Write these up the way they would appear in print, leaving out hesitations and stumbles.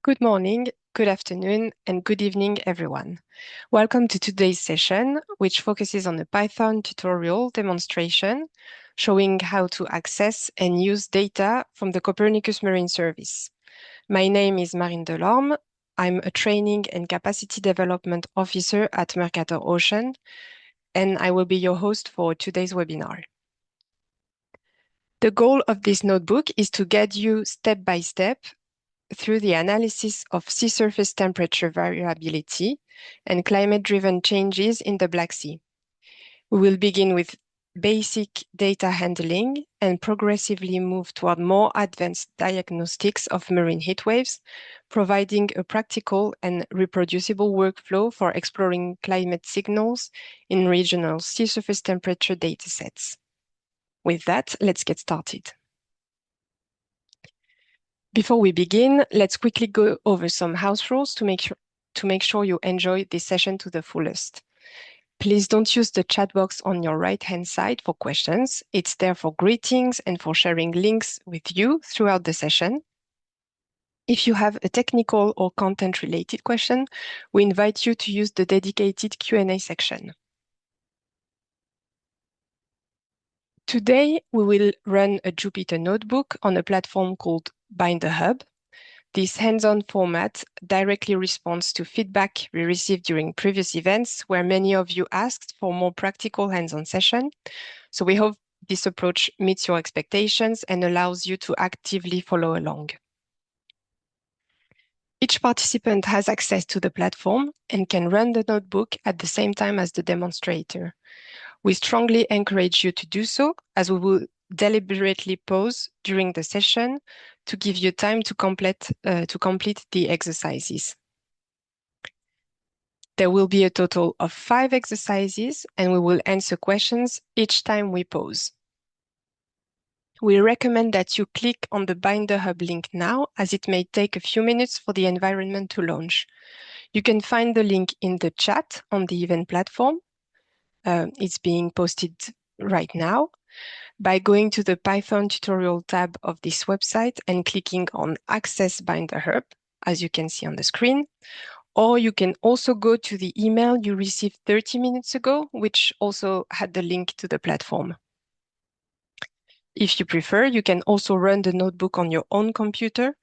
Good morning, good afternoon, and good evening, everyone. Welcome to today's session, which focuses on a Python tutorial demonstration showing how to access and use data from the Copernicus Marine service. My name is Marine Delorme. I'm a Training and Capacity Development Officer at Mercator Ocean, and I will be your host for today's webinar. The goal of this notebook is to guide you step by step through the analysis of sea surface temperature variability and climate-driven changes in the Black Sea. We will begin with basic data handling and progressively move toward more advanced diagnostics of marine heat waves, providing a practical and reproducible workflow for exploring climate signals in regional sea surface temperature datasets. With that, let's get started. Before we begin, let's quickly go over some house rules to make sure you enjoy this session to the fullest. Please don't use the chat box on your right-hand side for questions. It's there for greetings and for sharing links with you throughout the session. If you have a technical or content-related question, we invite you to use the dedicated Q&A section. Today, we will run a Jupyter notebook on a platform called Binder Hub. This hands-on format directly responds to feedback we received during previous events where many of you asked for more practical hands-on session. So we hope this approach meets your expectations and allows you to actively follow along. Each participant has access to the platform and can run the notebook at the same time as the demonstrator. We strongly encourage you to do so, as we will deliberately pause during the session to give you time to complete the exercises. There will be a total of 5 exercises, and we will answer questions each time we pause. We recommend that you click on the Binder Hub link now, as it may take a few minutes for the environment to launch. You can find the link in the chat on the event platform. It's being posted right now by going to the Python tutorial tab of this website and clicking on Access Binder Hub, as you can see on the screen. Or you can also go to the email you received 30 minutes ago, which also had the link to the platform. If you prefer, you can also run the notebook on your own computer.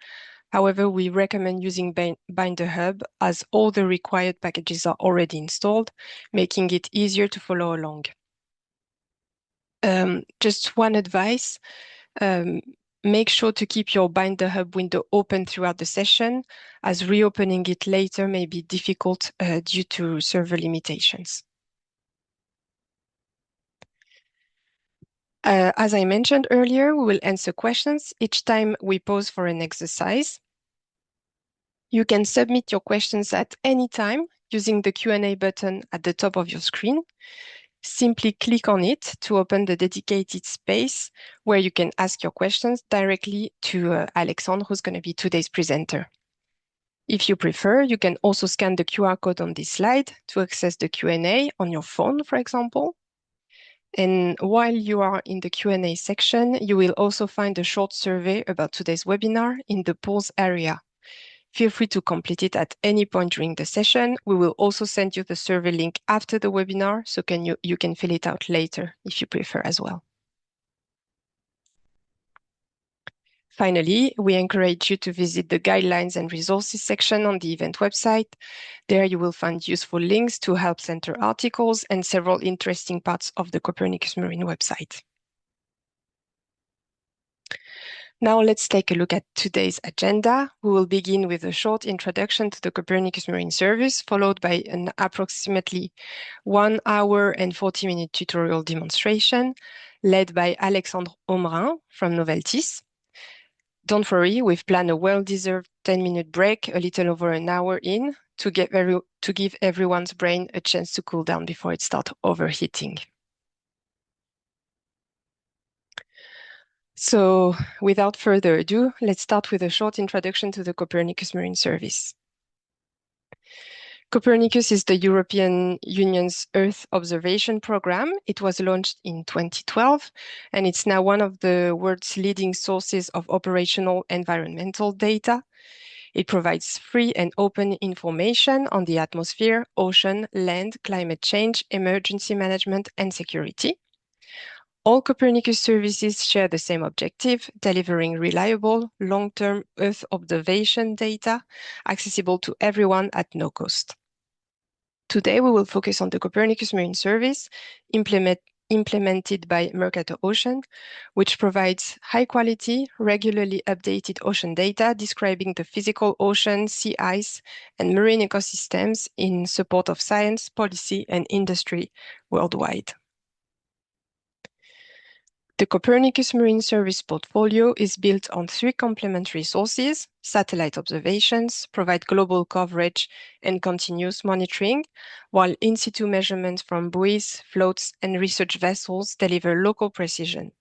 However, we recommend using Binder Hub as all the required packages are already installed, making it easier to follow along. Just one advice, make sure to keep your Binder Hub window open throughout the session, as reopening it later may be difficult due to server limitations. As I mentioned earlier, we will answer questions each time we pause for an exercise. You can submit your questions at any time using the Q&A button at the top of your screen. Simply click on it to open the dedicated space where you can ask your questions directly to Alexandre, who's going to be today's presenter. If you prefer, you can also scan the QR code on this slide to access the Q&A on your phone, for example. And while you are in the Q&A section, you will also find a short survey about today's webinar in the polls area. Feel free to complete it at any point during the session. We will also send you the survey link after the webinar, so you can fill it out later if you prefer as well. Finally, we encourage you to visit the guidelines and resources section on the event website. There you will find useful links to Help Center articles and several interesting parts of the Copernicus Marine website. Now let's take a look at today's agenda. We will begin with a short introduction to the Copernicus Marine service, followed by an approximately 1 hour and 40-minute tutorial demonstration led by Alexandre Aumerin from Noveltis. Don't worry, we've planned a well-deserved 10-minute break, a little over an hour in, to give everyone's brain a chance to cool down before it starts overheating. So without further ado, let's start with a short introduction to the Copernicus Marine service. Copernicus is the European Union's Earth observation program. It was launched in 2012, and it's now one of the world's leading sources of operational environmental data. It provides free and open information on the atmosphere, ocean, land, climate change, emergency management, and security. All Copernicus services share the same objective, delivering reliable, long-term Earth observation data accessible to everyone at no cost. Today, we will focus on the Copernicus Marine Service implemented by Mercator Ocean, which provides high-quality, regularly updated ocean data describing the physical ocean, sea ice, and marine ecosystems in support of science, policy, and industry worldwide. The Copernicus Marine Service portfolio is built on three complementary sources. Satellite observations provide global coverage and continuous monitoring, while in situ measurements from buoys, floats, and research vessels deliver local precision.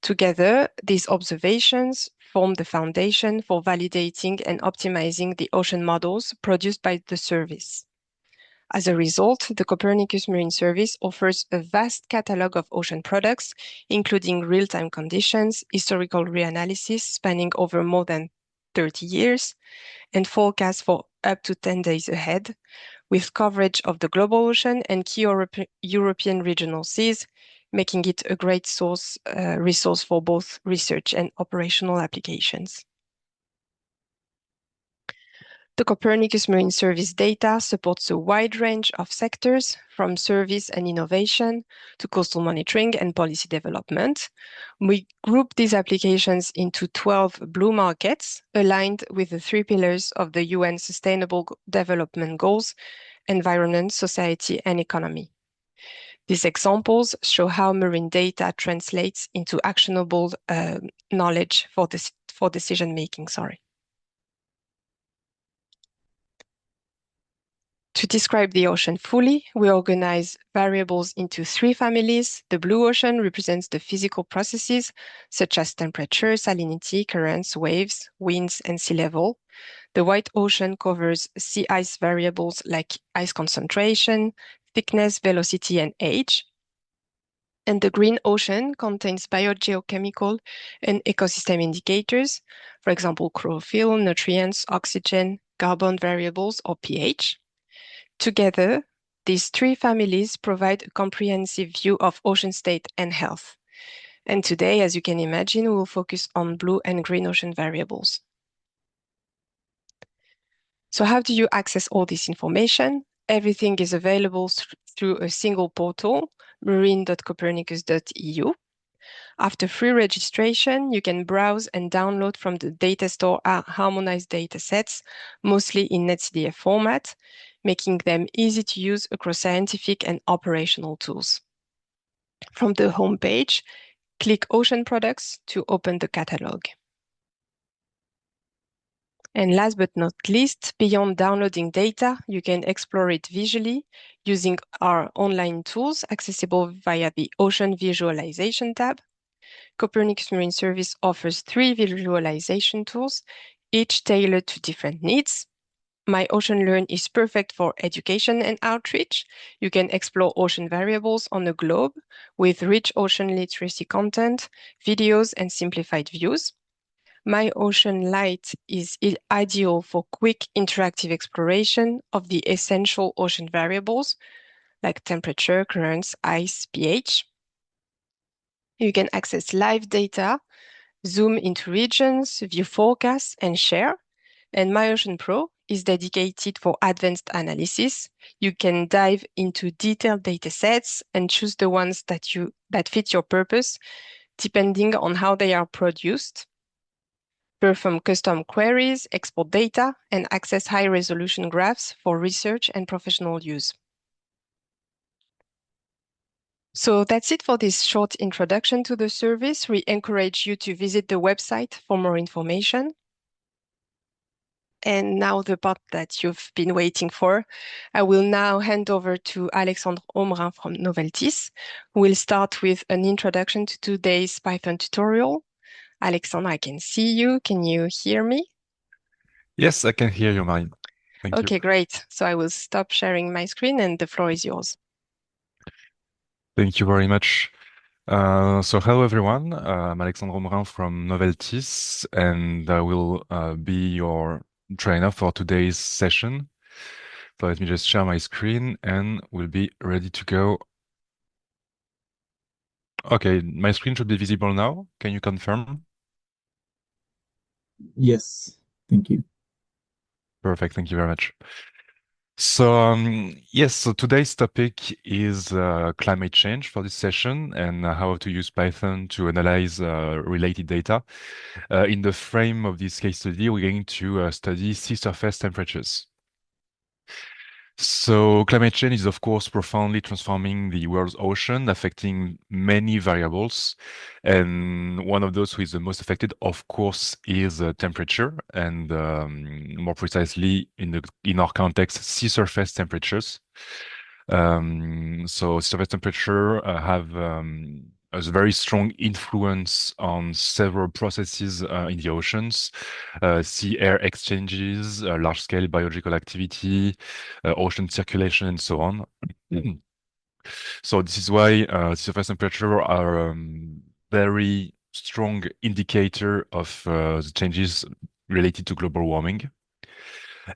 Together, these observations form the foundation for validating and optimizing the ocean models produced by the service. As a result, the Copernicus Marine Service offers a vast catalog of ocean products, including real-time conditions, historical reanalysis spanning over more than 30 years, and forecasts for up to 10 days ahead, with coverage of the global ocean and key European regional seas, making it a great resource for both research and operational applications. The Copernicus Marine Service data supports a wide range of sectors, from service and innovation to coastal monitoring and policy development. We group these applications into 12 blue markets, aligned with the three pillars of the UN Sustainable Development Goals: environment, society, and economy. These examples show how marine data translates into actionable knowledge for decision-making. To describe the ocean fully, we organize variables into three families. The blue ocean represents the physical processes, such as temperature, salinity, currents, waves, winds, and sea level. The white ocean covers sea ice variables like ice concentration, thickness, velocity, and age. And the green ocean contains biogeochemical and ecosystem indicators, for example, chlorophyll, nutrients, oxygen, carbon variables, or pH. Together, these three families provide a comprehensive view of ocean state and health. And today, as you can imagine, we will focus on blue and green ocean variables. So how do you access all this information? Everything is available through a single portal, marine.copernicus.eu. After free registration, you can browse and download from the data store harmonized datasets, mostly in NetCDF format, making them easy to use across scientific and operational tools. From the home page, click Ocean Products to open the catalog. And last but not least, beyond downloading data, you can explore it visually using our online tools accessible via the Ocean Visualization tab. Copernicus Marine Service offers 3 visualization tools, each tailored to different needs. My Ocean Learn is perfect for education and outreach. You can explore ocean variables on the globe with rich ocean literacy content, videos, and simplified views. My Ocean Lite is ideal for quick interactive exploration of the essential ocean variables like temperature, currents, ice, pH. You can access live data, zoom into regions, view forecasts, and share. And My Ocean Pro is dedicated for advanced analysis. You can dive into detailed data sets and choose the ones that fit your purpose, depending on how they are produced. Perform custom queries, export data, and access high-resolution graphs for research and professional use. So that's it for this short introduction to the service. We encourage you to visit the website for more information. And now the part that you've been waiting for. I will now hand over to Alexandre Omrin from Noveltis, who will start with an introduction to today's Python tutorial. Alexandre, I can see you. Can you hear me? Yes, I can hear you, Marine. Thank you. Okay, great. So I will stop sharing my screen and the floor is yours. Thank you very much. So hello, everyone. I'm Alexandre Omrin from Noveltis, and I will be your try enough for today's session. So let me just share my screen and we'll be ready to go. Okay, my screen should be visible now. Can you confirm? Yes, thank you. Perfect, thank you very much. So yes, so today's topic is climate change for this session and how to use Python to analyze related data. In the frame of this case study, we're going to study sea surface temperatures. So climate change is, of course, profoundly transforming the world's ocean, affecting many variables. And one of those who is the most affected, of course, is temperature, and more precisely, in our context, sea surface temperatures. So surface temperature have a very strong influence on several processes in the oceans, sea-air exchanges, large-scale biological activity, ocean circulation, and so on. So this is why surface temperature are very strong indicator of the changes related to global warming.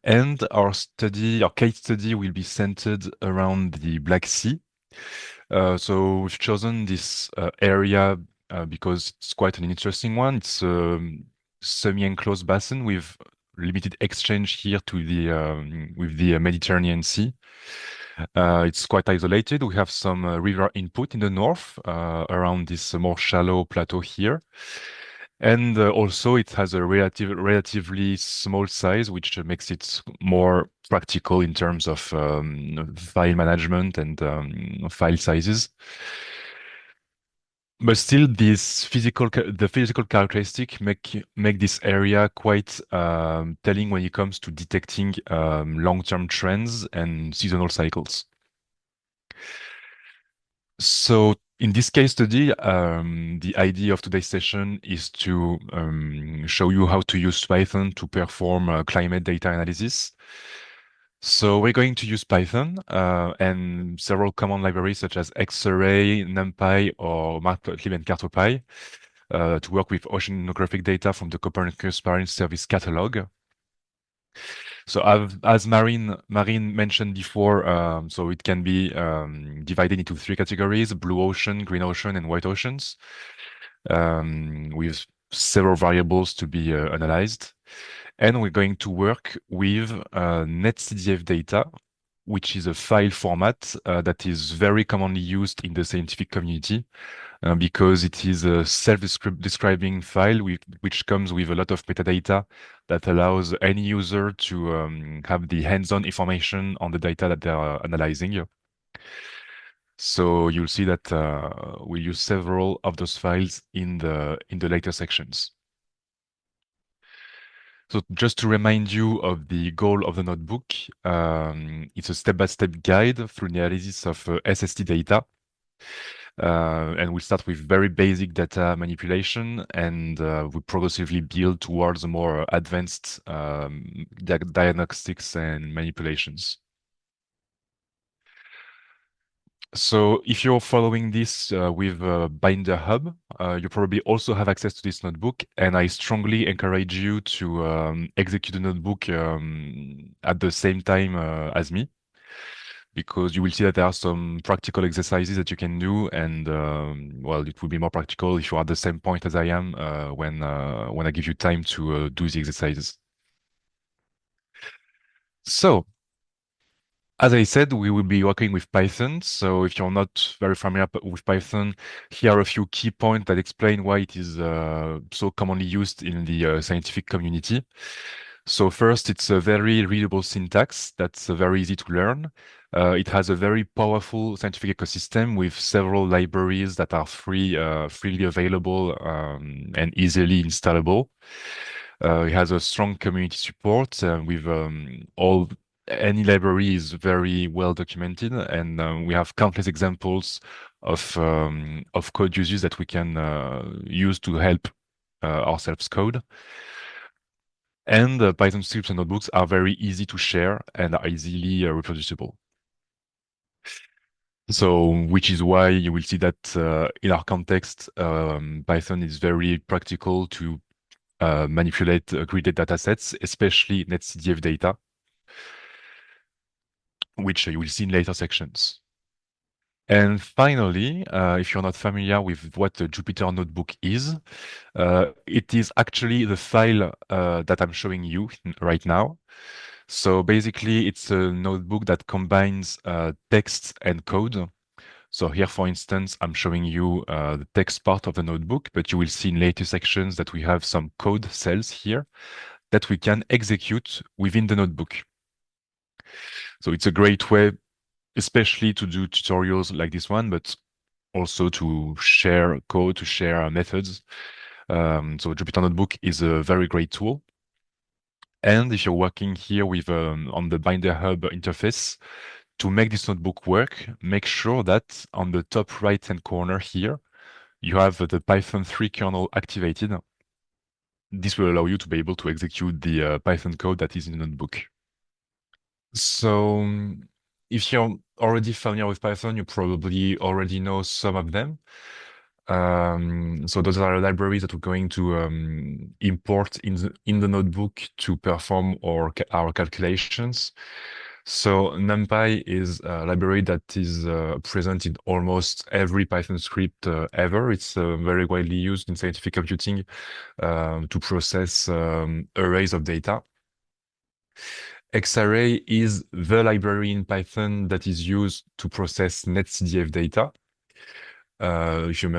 And our case study will be centered around the Black Sea. So we've chosen this area because it's quite an interesting one. It's a semi-enclosed basin with limited exchange here to the with the Mediterranean Sea. It's quite isolated. We have some river input in the north around this more shallow plateau here. And also it has a relatively small size, which makes it more practical in terms of file management and file sizes. But still, the physical characteristic make this area quite telling when it comes to detecting long-term trends and seasonal cycles. So in this case study, the idea of today's session is to show you how to use Python to perform climate data analysis. So we're going to use Python and several command libraries such as xarray, NumPy, or Matplotlib and Cartopy to work with oceanographic data from the Copernicus Marine service catalog. So as Marine mentioned before, so it can be divided into three categories: blue ocean, green ocean, and white oceans, with several variables to be analyzed. And we're going to work with NetCDF data, which is a file format that is very commonly used in the scientific community because it is a self-describing file which comes with a lot of metadata that allows any user to have the hands-on information on the data that they are analyzing. So you'll see that we use several of those files in the later sections. So just to remind you of the goal of the notebook, it's a step-by-step guide through the analysis of SST data. And we start with very basic data manipulation, and we progressively build towards more advanced diagnostics and manipulations. So if you're following this with Binder Hub, you probably also have access to this notebook, and I strongly encourage you to execute the notebook at the same time as me, because you will see that there are some practical exercises that you can do, and well, it will be more practical if you're at the same point as I am when I give you time to do the exercises. So, as I said, we will be working with Python. So if you're not very familiar with Python, here are a few key points that explain why it is so commonly used in the scientific community. So first, it's a very readable syntax that's very easy to learn. It has a very powerful scientific ecosystem with several libraries that are freely available and easily installable. It has a strong community support with all any library is very well documented, and we have countless examples of code uses that we can use to help ourselves code. And Python scripts and notebooks are very easy to share and are easily reproducible. So, which is why you will see that in our context, Python is very practical to manipulate gridded data sets, especially NetCDF data, which you will see in later sections. And finally, if you're not familiar with what the Jupyter Notebook is, it is actually the file that I'm showing you right now. So basically, it's a notebook that combines text and code. So here, for instance, I'm showing you the text part of the notebook, but you will see in later sections that we have some code cells here that we can execute within the notebook. So it's a great way, especially to do tutorials like this one, but also to share code, to share methods. So Jupyter Notebook is a very great tool. And if you're working here with on the Binder Hub interface, to make this notebook work, make sure that on the top right-hand corner here, you have the Python 3 kernel activated. This will allow you to be able to execute the Python code that is in the notebook. So if you're already familiar with Python, you probably already know some of them. So those are libraries that we're going to import in the notebook to perform our calculations. So NumPy is a library that is present in almost every Python script ever. It's very widely used in scientific computing to process arrays of data. Xarray is the library in Python that is used to process NetCDF data. As you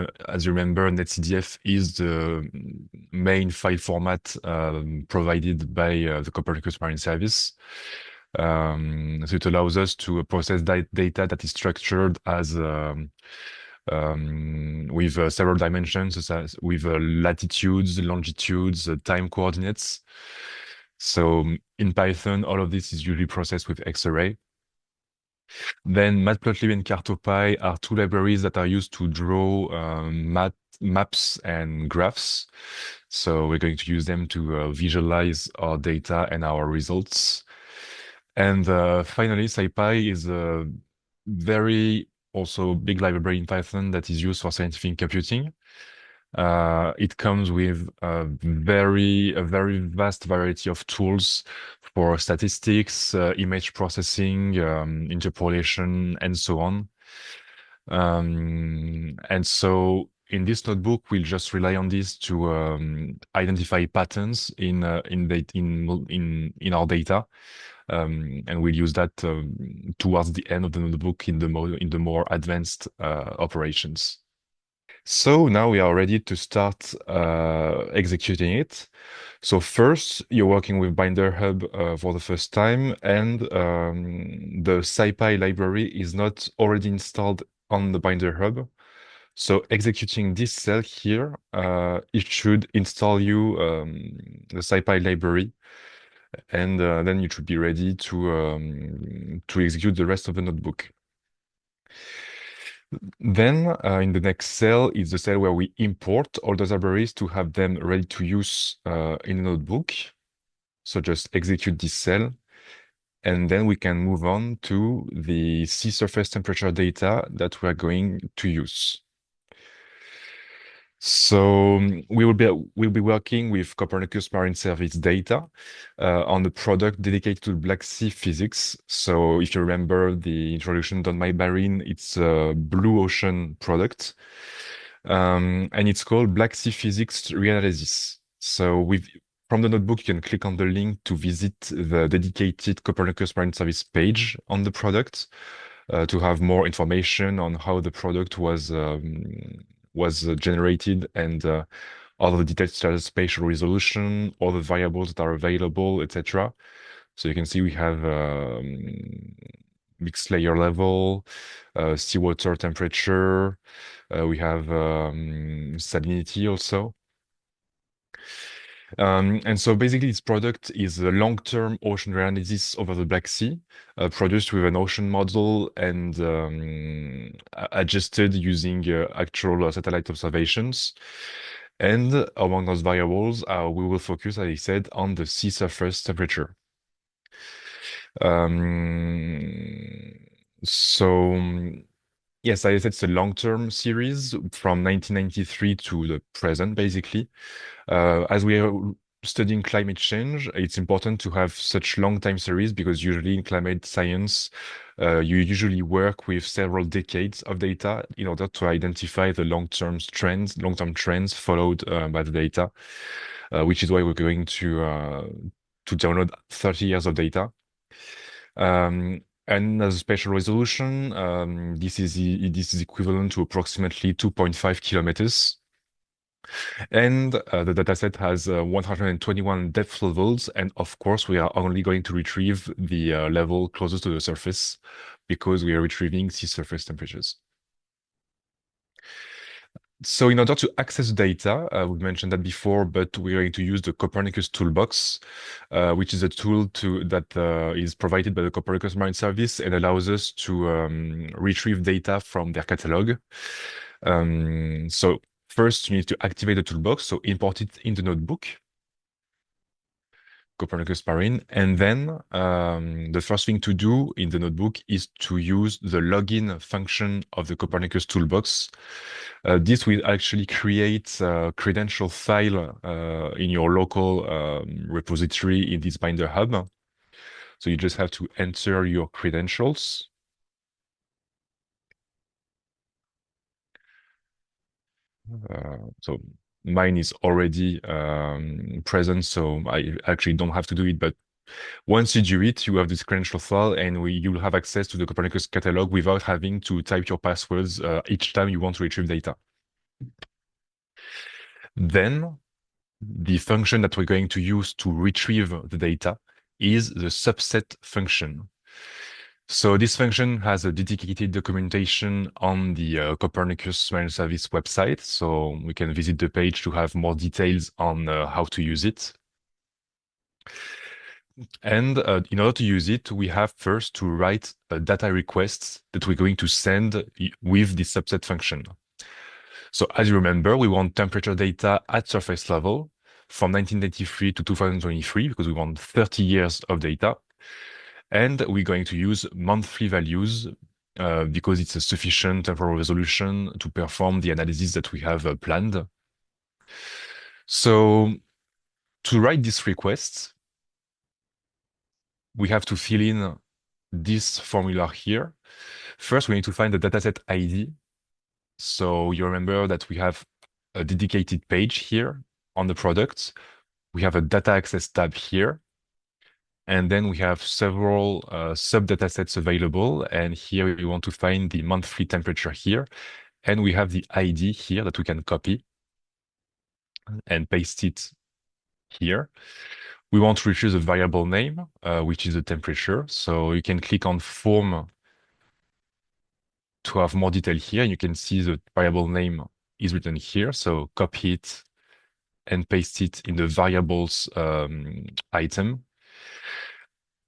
remember, NetCDF is the main file format provided by the Copernicus Marine service. So it allows us to process data that is structured as with several dimensions, as with latitudes, longitudes, time coordinates. So in Python, all of this is usually processed with xarray. Then Matplotlib and Cartopy are two libraries that are used to draw maps and graphs. So we're going to use them to visualize our data and our results. And finally, SciPy is a very also big library in Python that is used for scientific computing. It comes with a very vast variety of tools for statistics, image processing, interpolation, and so on. And so in this notebook, we'll just rely on this to identify patterns in our data. And we'll use that towards the end of the notebook in the more advanced operations. So now we are ready to start executing it. So first, you're working with Binder Hub for the first time, and the SciPy library is not already installed on the Binder Hub. So executing this cell here, it should install you the SciPy library, and then you should be ready to execute the rest of the notebook. Then in the next cell is the cell where we import all those libraries to have them ready to use in the notebook. So just execute this cell. And then we can move on to the sea surface temperature data that we're going to use. So we'll be working with Copernicus Marine Service data on the product dedicated to Black Sea physics. So if you remember the introduction done by Marine, it's a blue ocean product, and it's called Black Sea Physics Reanalysis. So from the notebook, you can click on the link to visit the dedicated Copernicus Marine Service page on the product to have more information on how the product was generated and all the details such as spatial resolution, all the variables that are available, etc. So you can see we have mixed layer level, seawater temperature, we have salinity also. And so basically this product is a long-term ocean analysis over the Black Sea, produced with an ocean model and adjusted using actual satellite observations. And among those variables, we will focus, as I said, on the sea surface temperature. So Yes, I said it's a long-term series from 1993 to the present, basically. As we are studying climate change, it's important to have such long time series because usually in climate science, you usually work with several decades of data in order to identify the long-term trends followed by the data, which is why we're going to download 30 years of data. And as a spatial resolution, this is equivalent to approximately 2.5 kilometers. And the dataset has 121 depth levels. And of course, we are only going to retrieve the level closest to the surface because we are retrieving sea surface temperatures. So in order to access data, we mentioned that before, but we're going to use the Copernicus Toolbox, which is a tool that is provided by the Copernicus Marine service and allows us to retrieve data from their catalog. So first, you need to activate the toolbox, so import it in the notebook, Copernicus Marine, and then the first thing to do in the notebook is to use the login function of the Copernicus Toolbox. This will actually create a credential file in your local repository in this Binder Hub. So you just have to enter your credentials. So mine is already present, so I actually don't have to do it. But once you do it, you have this credential file, and you will have access to the Copernicus catalog without having to type your passwords each time you want to retrieve data. Then the function that we're going to use to retrieve the data is the subset function. So this function has a dedicated documentation on the Copernicus Marine Service website. So we can visit the page to have more details on how to use it. And in order to use it, we have first to write a data request that we're going to send with the subset function. So as you remember, we want temperature data at surface level from 1993 to 2023 because we want 30 years of data. And we're going to use monthly values because it's a sufficient temporal resolution to perform the analysis that we have planned. So to write this request, we have to fill in this formula here. First, we need to find the dataset ID. So you remember that we have a dedicated page here on the product. We have a data access tab here. And then we have several sub-datasets available. And here we want to find the monthly temperature here. And we have the ID here that we can copy and paste it here. We want to retrieve the variable name, which is the temperature. So you can click on Form to have more detail here. And you can see the variable name is written here. So copy it and paste it in the variables item.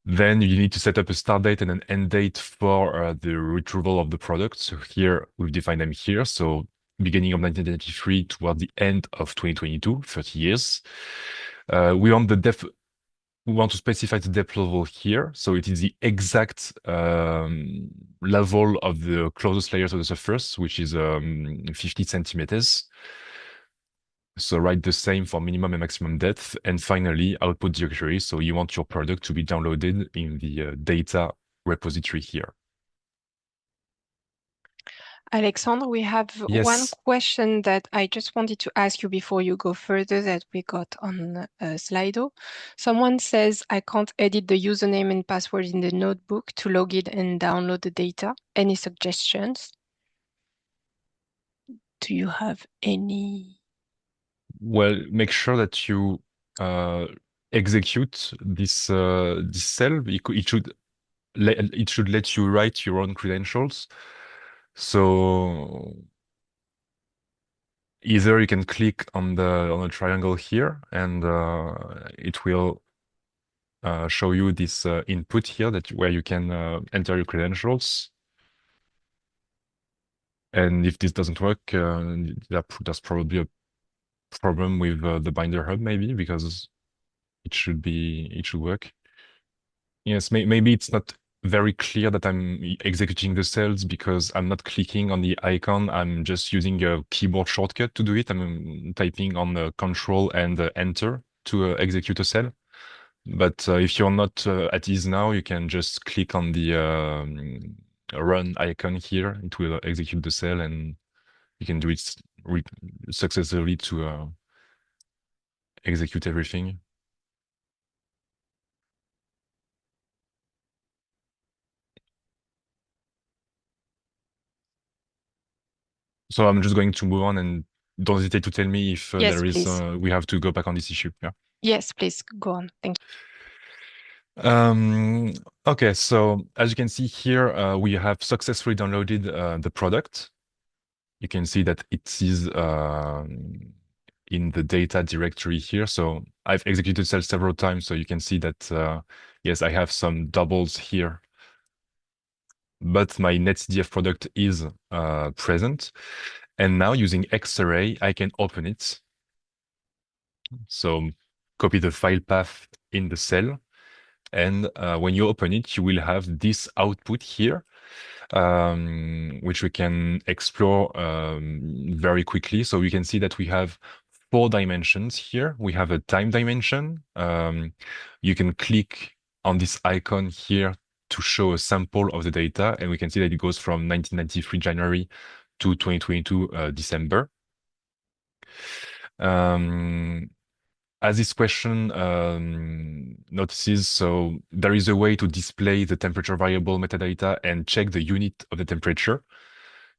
Then you need to set up a start date and an end date for the retrieval of the product. So here we've defined them here. So beginning of 1993 toward the end of 2022, 30 years. We want the depth. We want to specify the depth level here. So it is the exact level of the closest layers of the surface, which is 50 centimeters. So write the same for minimum and maximum depth. And finally, output directory. So you want your product to be downloaded in the data repository here. Alexandre, we have one Yes. question that I just wanted to ask you before you go further that we got on Slido. Someone says, I can't edit the username and password in the notebook to log in and download the data. Any suggestions? Do you have any? Well, make sure that you execute this cell. It should let you write your own credentials. So either you can click on the triangle here, and it will show you this input here where you can enter your credentials. And if this doesn't work, there's probably a problem with the Binder Hub, maybe, because it should work. Yes, maybe it's not very clear that I'm executing the cells because I'm not clicking on the icon. I'm just using a keyboard shortcut to do it. I'm typing on Control and Enter to execute a cell. But if you're not at ease now, you can just click on the run icon here. It will execute the cell, and you can do it successfully to execute everything. So I'm just going to move on, and don't hesitate to tell me if Yes, there is please. we have to go back on this issue. Yeah. Yes, please go on. Thank Um, okay, so as you can see here, we have successfully downloaded the product. You can see that it is in the data directory here. So I've executed cells several times, so you can see that yes, I have some doubles here, but my NetCDF product is present. And now using xarray, I can open it. So copy the file path in the cell. And when you open it, you will have this output here, which we can explore very quickly. So we can see that we have 4 dimensions here. We have a time dimension. You can click on this icon here to show a sample of the data, and we can see that it goes from 1993 January to 2022 December. As this question notices, so there is a way to display the temperature variable metadata and check the unit of the temperature.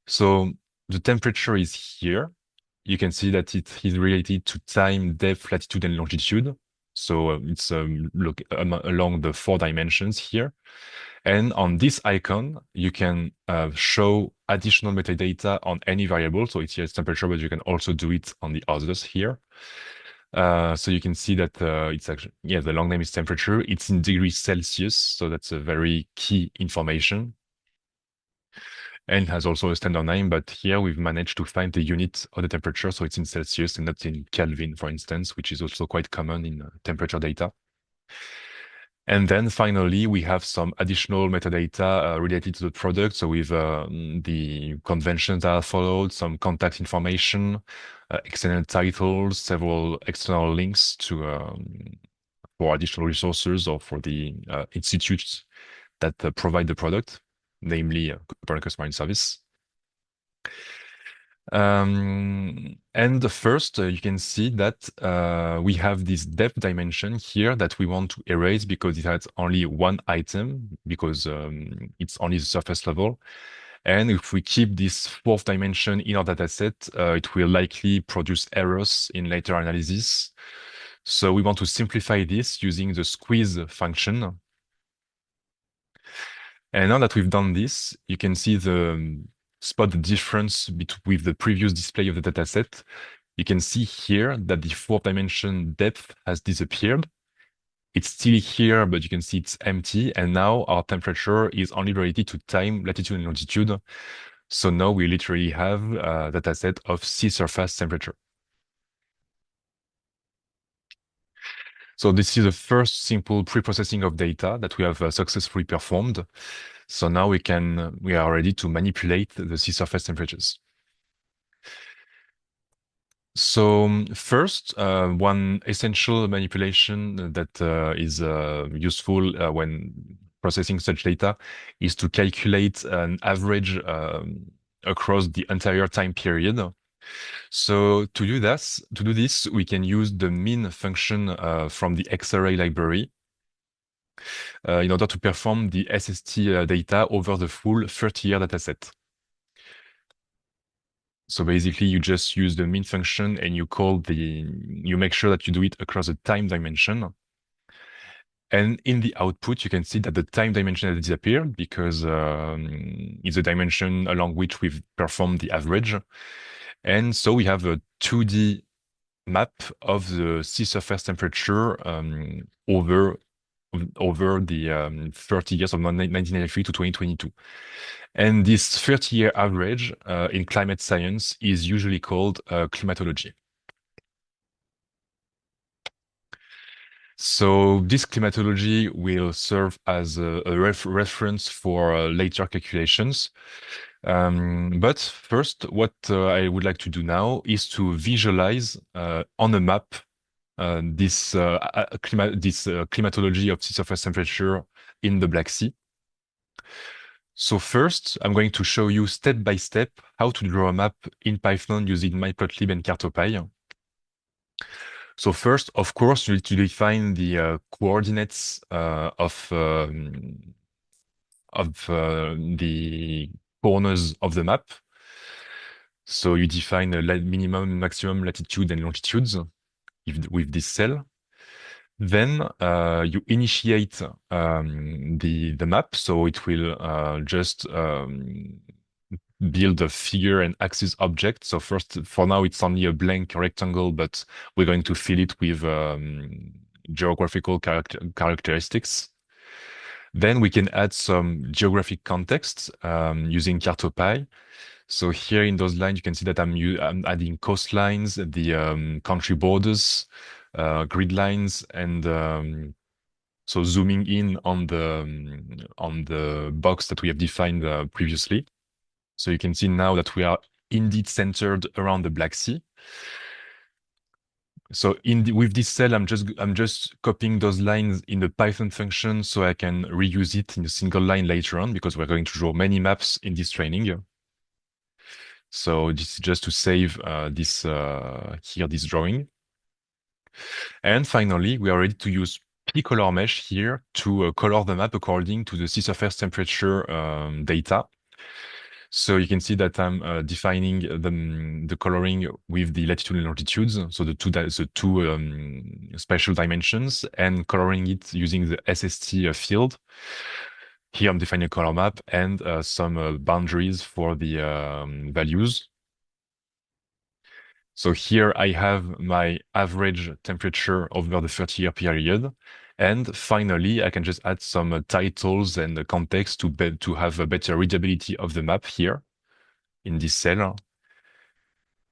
So the temperature is here. You can see that it is related to time, depth, latitude, and longitude. So it's along the 4 dimensions here. And on this icon, you can show additional metadata on any variable. So it's here temperature, but you can also do it on the others here. So you can see that it's actually, yeah, the long name is temperature. It's in degrees Celsius, so that's a very key information. And has also a standard name, but here we've managed to find the unit of the temperature, so it's in Celsius and not in Kelvin, for instance, which is also quite common in temperature data. And then finally, we have some additional metadata related to the product. So with the conventions that are followed, some contact information, external titles, several external links to for additional resources or for the institutes that provide the product, namely Copernicus Marine Service. And first, you can see that we have this depth dimension here that we want to erase because it has only one item, because it's only the surface level. And if we keep this 4th dimension in our dataset, it will likely produce errors in later analysis. So we want to simplify this using the squeeze function. And now that we've done this, you can see spot the difference with the previous display of the dataset. You can see here that the 4th dimension depth has disappeared. It's still here, but you can see it's empty. And now our temperature is only related to time, latitude, and longitude. So now we literally have a dataset of sea surface temperature. So this is the first simple pre-processing of data that we have successfully performed. So now we are ready to manipulate the sea surface temperatures. So first, one essential manipulation that is useful when processing such data is to calculate an average across the entire time period. So to do this, we can use the min function from the xarray library in order to perform the SST data over the full 30-year dataset. So basically, you just use the min function and you make sure that you do it across a time dimension. And in the output, you can see that the time dimension has disappeared because it's a dimension along which we've performed the average. And so we have a 2D map of the sea surface temperature over the 30 years of 1993 to 2022. And this 30-year average in climate science is usually called climatology. So this climatology will serve as a reference for later calculations. But first, what I would like to do now is to visualize on a map this climatology of sea surface temperature in the Black Sea. So first, I'm going to show you step by step how to draw a map in Python using Matplotlib and Cartopy. So first, of course, you need to define the coordinates of the corners of the map. So you define a minimum, maximum latitude and longitudes with this cell. Then you initiate the map, so it will just build a figure and axis object. So first, for now, it's only a blank rectangle, but we're going to fill it with geographical characteristics. Then we can add some geographic context using Cartopy. So here in those lines, you can see that I'm adding coastlines, the country borders, grid lines, and so zooming in on the box that we have defined previously. So you can see now that we are indeed centered around the Black Sea. So with this cell, I'm just copying those lines in the Python function so I can reuse it in a single line later on because we're going to draw many maps in this training. So this is just to save this drawing. And finally, we are ready to use p-color mesh here to color the map according to the sea surface temperature data. So you can see that I'm defining the coloring with the latitude and longitudes, so the two spatial dimensions, and coloring it using the SST field. Here I'm defining a color map and some boundaries for the values. So here I have my average temperature over the 30-year period. And finally, I can just add some titles and context to have a better readability of the map here in this cell.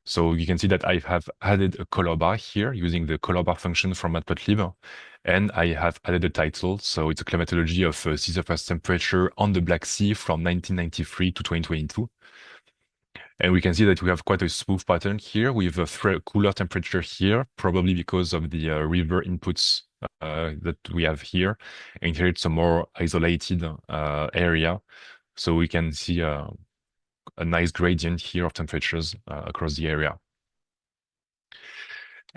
So you can see that I have added a color bar here using the color bar function from Matplotlib. And I have added a title. So it's a climatology of sea surface temperature on the Black Sea from 1993 to 2022. And we can see that we have quite a smooth pattern here with a cooler temperature here, probably because of the river inputs that we have here. And here it's a more isolated area. So we can see a nice gradient here of temperatures across the area.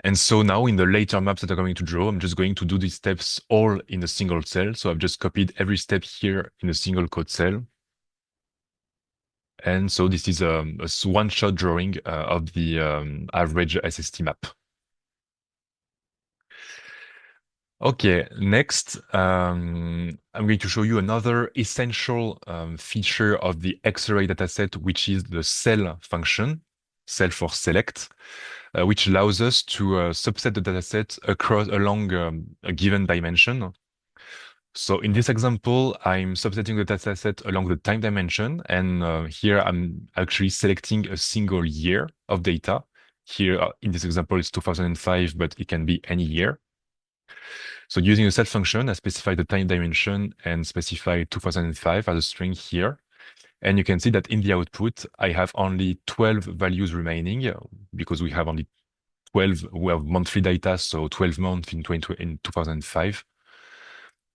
And so now in the later maps that I'm going to draw, I'm just going to do these steps all in a single cell. So I've just copied every step here in a single code cell. And so this is a one-shot drawing of the average SST map. Okay, next, I'm going to show you another essential feature of the xarray dataset, which is the cell function, cell for select, which allows us to subset the dataset along a given dimension. So in this example, I'm subsetting the dataset along the time dimension, and here I'm actually selecting a single year of data. Here, in this example, it's 2005, but it can be any year. So using a set function, I specify the time dimension and specify 2005 as a string here. And you can see that in the output, I have only 12 values remaining because we have only 12, we have monthly data, so 12 months in 2005.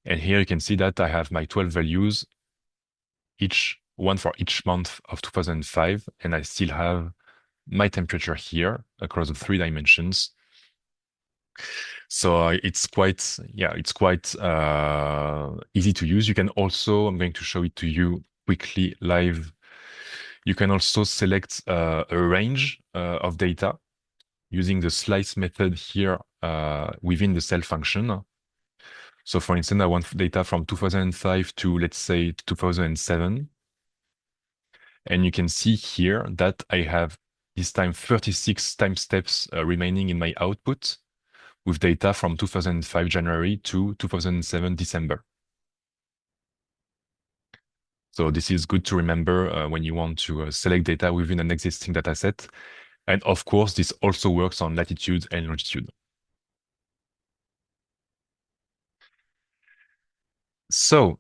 And here you can see that I have my 12 values, one for each month of 2005, and I still have my temperature here across the 3 dimensions. So it's quite easy to use. You can also, I'm going to show it to you quickly live. You can also select a range of data using the slice method here within the cell function. So for instance, I want data from 2005 to, let's say, 2007. And you can see here that I have this time 36 time steps remaining in my output with data from 2005 January to 2007 December. So this is good to remember when you want to select data within an existing dataset. And of course, this also works on latitude and longitude. So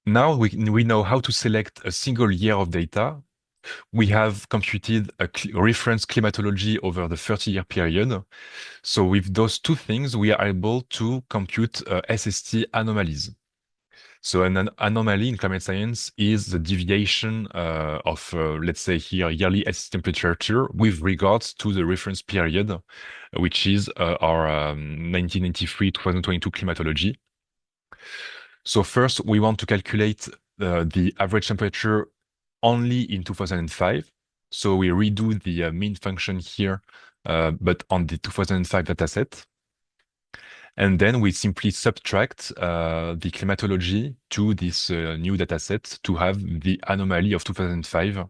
now we know how to select a single year of data. We have computed a reference climatology over the 30-year period. So with those two things, we are able to compute SST anomalies. So an anomaly in climate science is the deviation of, let's say here, yearly SST temperature with regards to the reference period, which is our 1993-2022 climatology. So first, we want to calculate the average temperature only in 2005. So we redo the mean function here, but on the 2005 dataset. And then we simply subtract the climatology to this new dataset to have the anomaly of 2005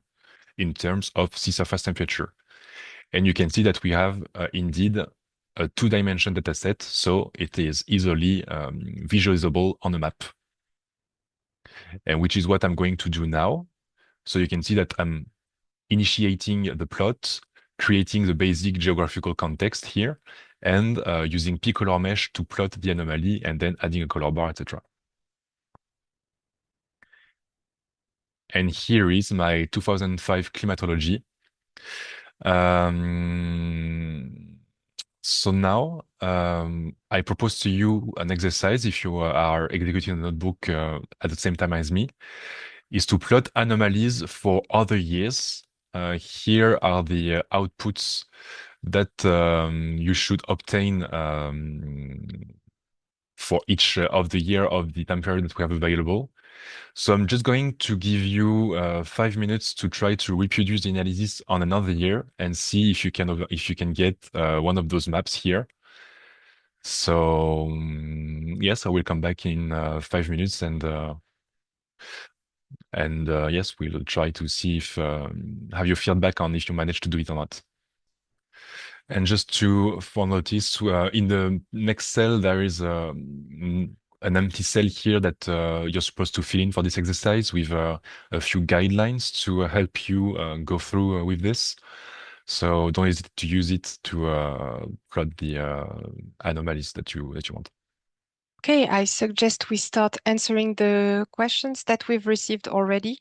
in terms of sea surface temperature. And you can see that we have indeed a two-dimension dataset, so it is easily visualizable on a map. And which is what I'm going to do now. So you can see that I'm initiating the plot, creating the basic geographical context here, and using p-color mesh to plot the anomaly and then adding a color bar, etc. And here is my 2005 climatology. So now I propose to you an exercise if you are executing the notebook at the same time as me, is to plot anomalies for other years. Here are the outputs that you should obtain for each of the year of the time period that we have available. So I'm just going to give you 5 minutes to try to reproduce the analysis on another year and see if you can get one of those maps here. So yes, I will come back in 5 minutes and yes, we'll try to see if have your feedback on if you manage to do it or not. And just for notice, in the next cell, there is an empty cell here that you're supposed to fill in for this exercise with a few guidelines to help you go through with this. So don't hesitate to use it to plot the anomalies that you want. Okay, I suggest we start answering the questions that we've received already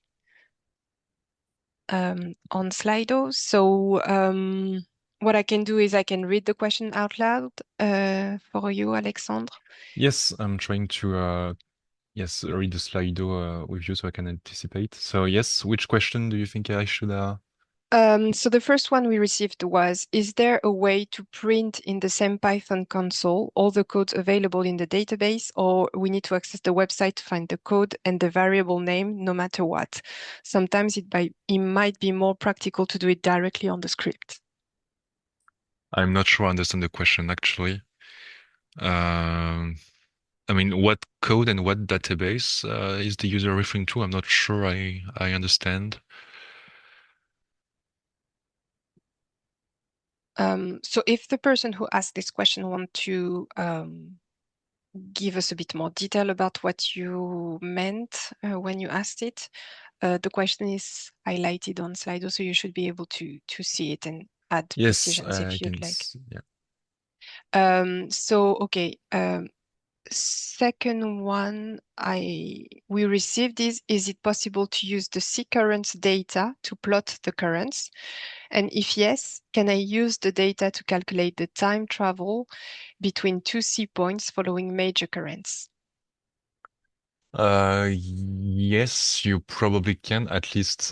on Slido. So what I can do is I can read the question out loud for you, Alexandre. Yes, I'm trying to yes read the Slido with you so I can anticipate. So yes, which question do you think I should So the first one we received was, is there a way to print in the same Python console all the codes available in the database, or we need to access the website to find the code and the variable name no matter what? Sometimes it might be more practical to do it directly on the script. I'm not sure I understand the question actually. I mean, what code and what database is the user referring to? I'm not sure I understand. So if the person who asked this question want to give us a bit more detail about what you meant when you asked it, the question is highlighted on Slido, so you should be able to see it and add Yes, precisions I if can. you'd like. Yeah. So okay, second one we received is it possible to use the sea currents data to plot the currents? And if yes, can I use the data to calculate the time travel between two sea points following major currents? Yes, you probably can at least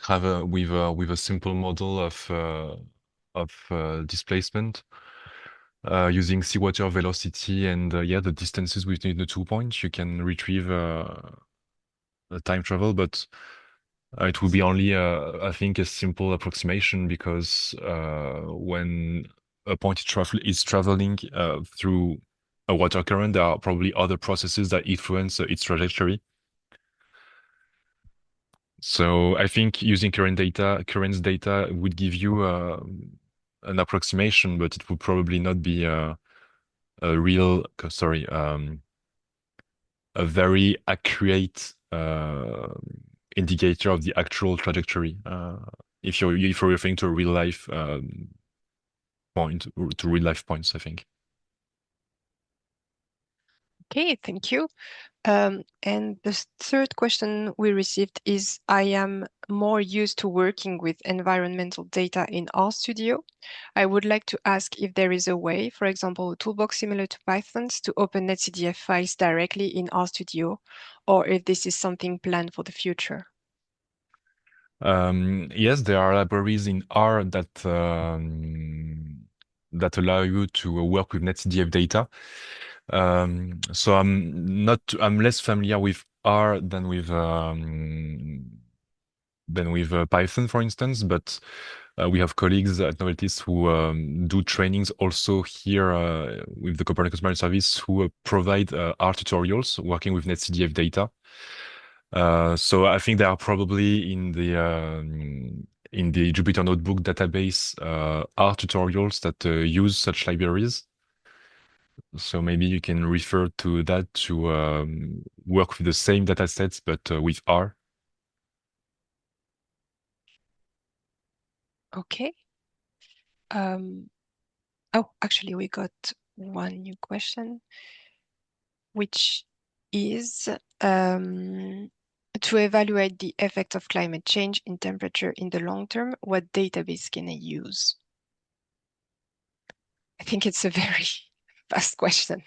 have with a simple model of displacement using seawater velocity and yeah the distances between the 2 points. You can retrieve the time travel, but it will be only, I think, a simple approximation because when a point is traveling through a water current, there are probably other processes that influence its trajectory. So I think using currents data would give you an approximation, but it would probably not be a real, sorry, a very accurate indicator of the actual trajectory. If you're referring to a real life to real life points, I think. Okay, thank you. And the third question we received is, I am more used to working with environmental data in RStudio. I would like to ask if there is a way, for example, a toolbox similar to Python's, to open NetCDF files directly in RStudio, or if this is something planned for the future. Yes, there are libraries in R that allow you to work with NetCDF data. So I'm less familiar with R than with Python, for instance, but we have colleagues at Noveltis who do trainings also here with the Copernicus Marine service who provide R tutorials working with NetCDF data. So I think they are probably in the Jupyter Notebook database R tutorials that use such libraries. So maybe you can refer to that to work with the same datasets but with R. Okay. Oh, actually, we got one new question, which is to evaluate the effect of climate change in temperature in the long term, what database can I use? I think it's a very fast question.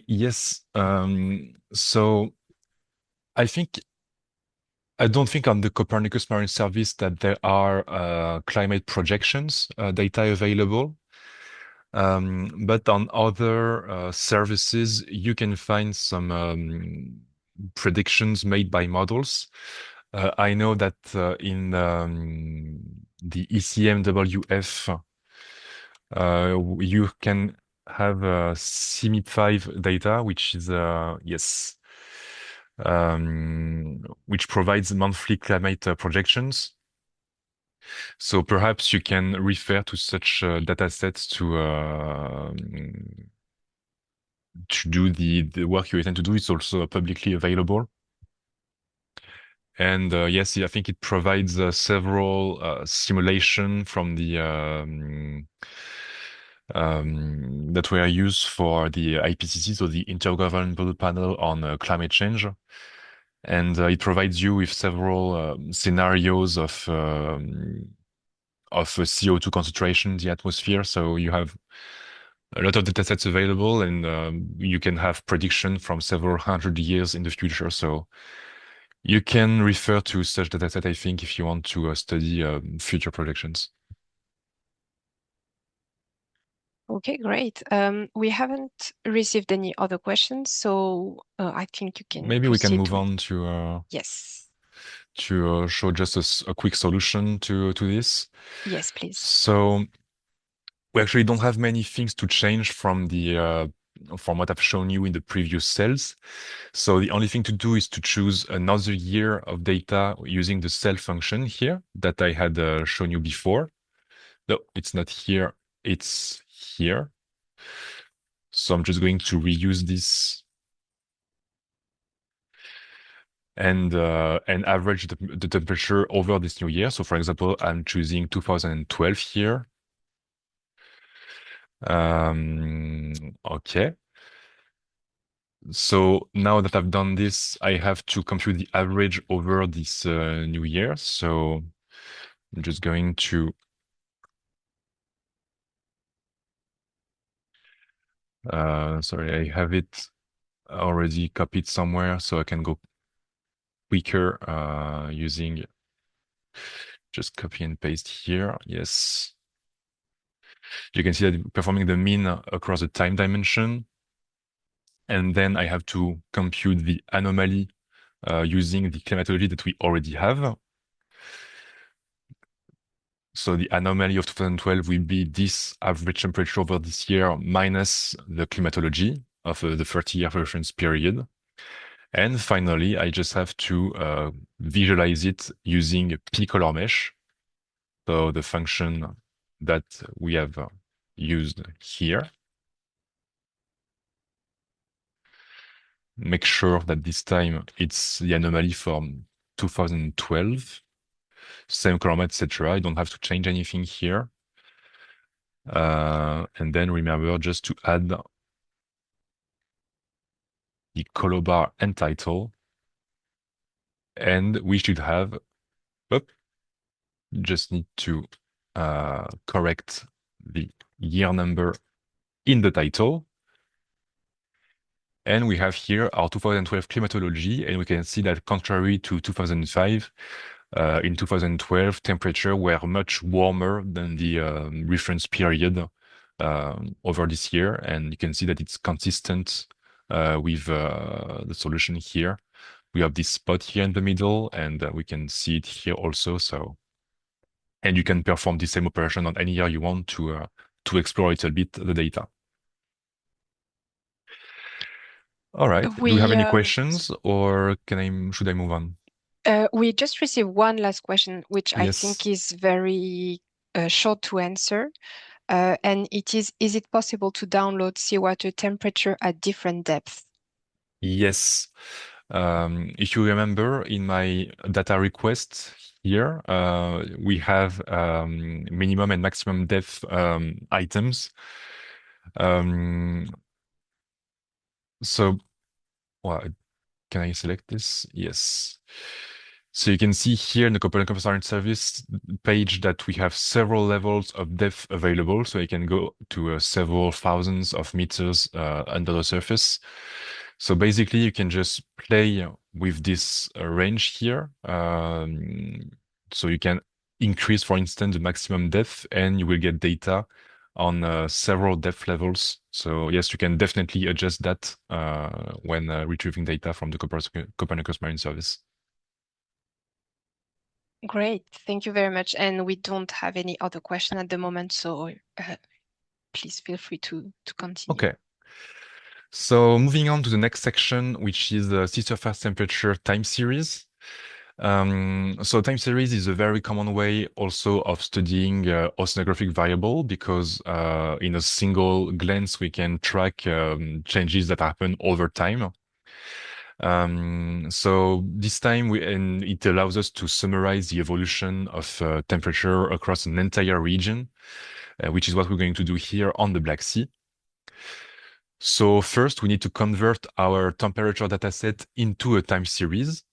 Yes. So I don't think on the Copernicus Marine service that there are climate projections data available. But on other services, you can find some predictions made by models. I know that in the ECMWF, you can have CMIP5 data, which is which provides monthly climate projections. So perhaps you can refer to such data sets to do the work you intend to do. It's also publicly available. And yes, I think it provides several simulation from the that were used for the IPCC, so the Intergovernmental Panel on Climate Change. And it provides you with several scenarios of CO2 concentration in the atmosphere. So you have a lot of datasets available, and you can have prediction from several hundred years in the future. So you can refer to such dataset, I think, if you want to study future predictions. Okay, great. We haven't received any other questions, so I think you can Maybe we can proceed move with... on to Yes. show just a quick solution to this. Yes, please. So we actually don't have many things to change from the from what I've shown you in the previous cells. So the only thing to do is to choose another year of data using the cell function here that I had shown you before. No, it's not here, it's here. So I'm just going to reuse this and average the temperature over this new year. So for example, I'm choosing 2012 here. Okay. So now that I've done this, I have to compute the average over this new year. So I'm just going to sorry, I have it already copied somewhere, so I can go quicker using just copy and paste here. Yes. You can see that performing the mean across the time dimension. And then I have to compute the anomaly using the climatology that we already have. So the anomaly of 2012 will be this average temperature over this year minus the climatology of the 30-year reference period. And finally, I just have to visualize it using a p-color mesh. So the function that we have used here. Make sure that this time it's the anomaly from 2012. Same color, etc. I don't have to change anything here. And then remember just to add the color bar and title. And we should have, just need to correct the year number in the title. And we have here our 2012 climatology, and we can see that contrary to 2005, in 2012, temperature were much warmer than the reference period over this year. And you can see that it's consistent with the solution here. We have this spot here in the middle, and we can see it here also. And you can perform the same operation on any year you want to explore a little bit the data. All right. Do you have any questions, or should I move on? We just received one last question, which I think Yes. is very short to answer. And it is it possible to download seawater temperature at different depths? Yes. If you remember in my data request here, we have minimum and maximum depth items. So, well, can I select this? Yes. So you can see here in the Copernicus Marine service page that we have several levels of depth available. So you can go to several thousands of meters under the surface. So basically, you can just play with this range here. So you can increase, for instance, the maximum depth, and you will get data on several depth levels. So yes, you can definitely adjust that when retrieving data from the Copernicus Marine service. Great, thank you very much. And we don't have any other question at the moment, so please feel free to continue. Okay. So moving on to the next section, which is the sea surface temperature time series. So time series is a very common way also of studying oceanographic variable because in a single glance we can track changes that happen over time. So this time and it allows us to summarize the evolution of temperature across an entire region, which is what we're going to do here on the Black Sea. So first, we need to convert our temperature dataset into a time series.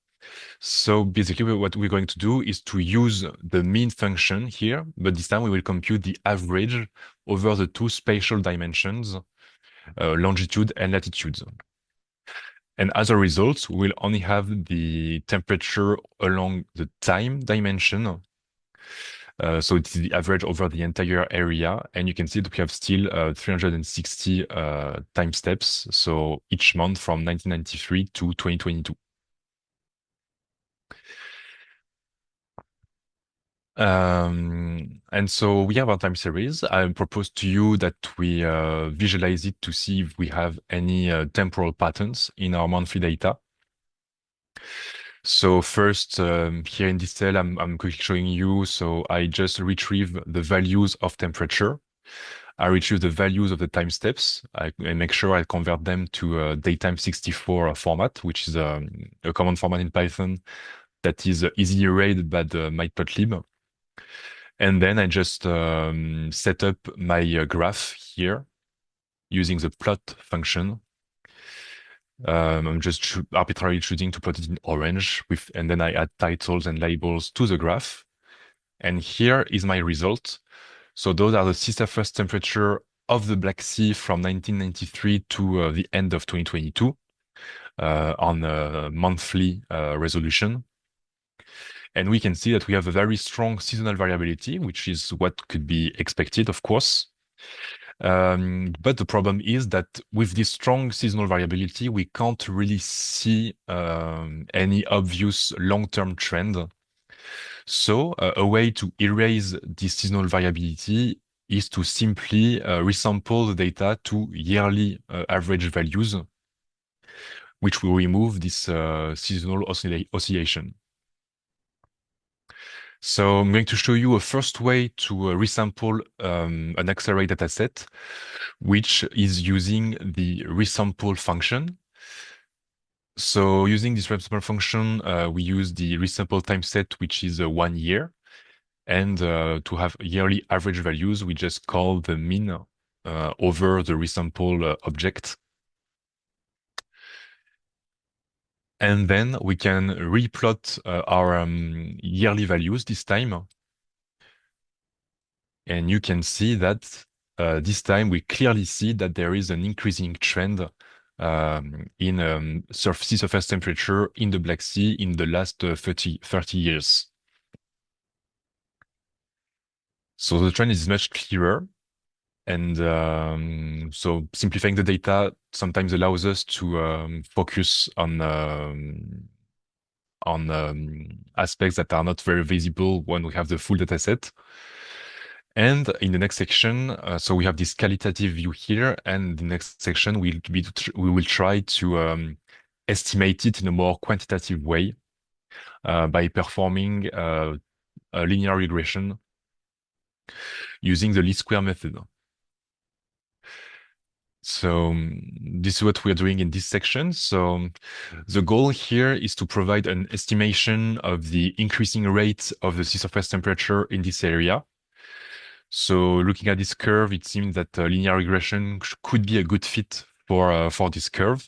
So basically, what we're going to do is to use the mean function here, but this time we will compute the average over the two spatial dimensions, longitude and latitude. And as a result, we'll only have the temperature along the time dimension. So it's the average over the entire area. And you can see that we have still 360 time steps. So each month from 1993 to 2022. And so we have our time series. I propose to you that we visualize it to see if we have any temporal patterns in our monthly data. So first, here in this cell, I'm quickly showing you. So I just retrieve the values of temperature. I retrieve the values of the time steps. I make sure I convert them to a datetime 64 format, which is a common format in Python that is easily read by the matplotlib. And then I just set up my graph here using the plot function. I'm just arbitrarily choosing to plot it in orange and then I add titles and labels to the graph. And here is my result. So those are the sea surface temperature of the Black Sea from 1993 to the end of 2022 on a monthly resolution. And we can see that we have a very strong seasonal variability, which is what could be expected, of course. But the problem is that with this strong seasonal variability, we can't really see any obvious long-term trend. So a way to erase this seasonal variability is to simply resample the data to yearly average values, which will remove this seasonal oscillation. So I'm going to show you a first way to resample an xarray dataset, which is using the resample function. So using this resample function, we use the resample time set, which is 1 year. And to have yearly average values, we just call the mean over the resample object. And then we can replot our yearly values this time. And you can see that this time we clearly see that there is an increasing trend in sea surface temperature in the Black Sea in the last 30 years. So the trend is much clearer. And so simplifying the data sometimes allows us to focus on aspects that are not very visible when we have the full data set. And in the next section, so we have this qualitative view here, and the next section we will try to estimate it in a more quantitative way by performing a linear regression using the least square method. So this is what we are doing in this section. So the goal here is to provide an estimation of the increasing rate of the sea surface temperature in this area. So looking at this curve, it seems that linear regression could be a good fit for this curve.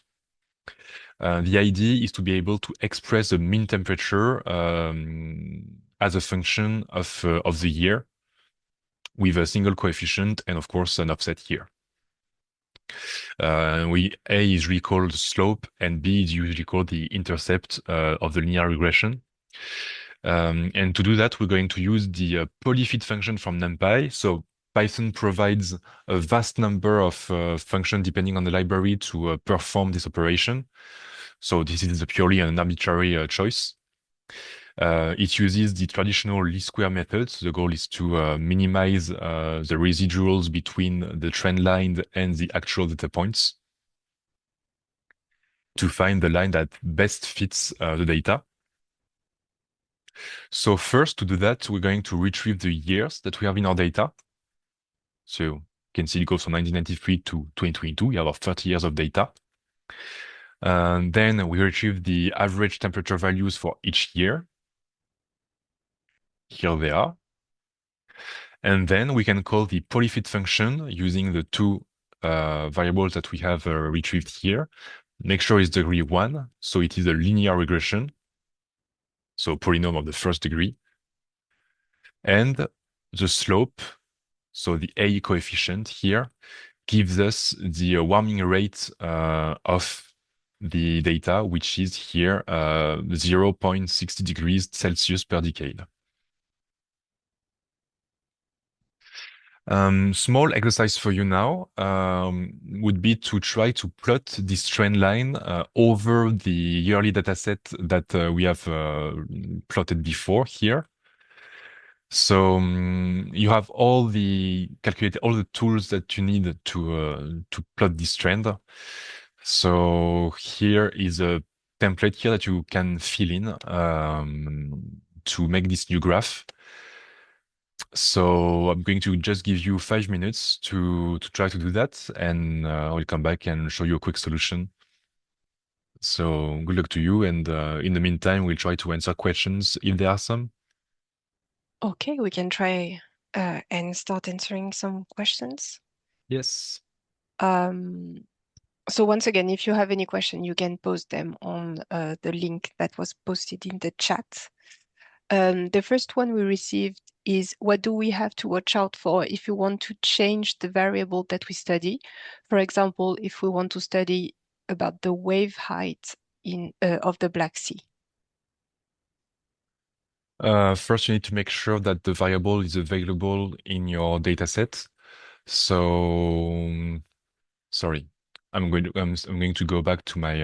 The idea is to be able to express the mean temperature as a function of the year with a single coefficient and of course an offset here. A is usually called the slope and B is usually called the intercept of the linear regression. And to do that, we're going to use the polyfit function from NumPy. So Python provides a vast number of functions depending on the library to perform this operation. So this is purely an arbitrary choice. It uses the traditional least square method. So the goal is to minimize the residuals between the trend line and the actual data points to find the line that best fits the data. So first, to do that, we're going to retrieve the years that we have in our data. So you can see it goes from 1993 to 2022. We have our 30 years of data. Then we retrieve the average temperature values for each year. Here they are. And then we can call the polyfit function using the two variables that we have retrieved here. Make sure it's degree 1, so it is a linear regression, so polynomial of the first degree. And the slope, so the A coefficient here, gives us the warming rate of the data, which is here 0.60 degrees Celsius per decade. Small exercise for you now would be to try to plot this trend line over the yearly data set that we have plotted before here. So you have all the tools that you need to plot this trend. So here is a template here that you can fill in to make this new graph. So I'm going to just give you 5 minutes to try to do that, and I'll come back and show you a quick solution. So good luck to you, and in the meantime, we'll try to answer questions if there are some. Okay, we can try and start answering some questions. Yes. So once again, if you have any question, you can post them on the link that was posted in the chat. The first one we received is, what do we have to watch out for if we want to change the variable that we study? For example, if we want to study about the wave height of the Black Sea. First, you need to make sure that the variable is available in your dataset. So, sorry, I'm going to go back to my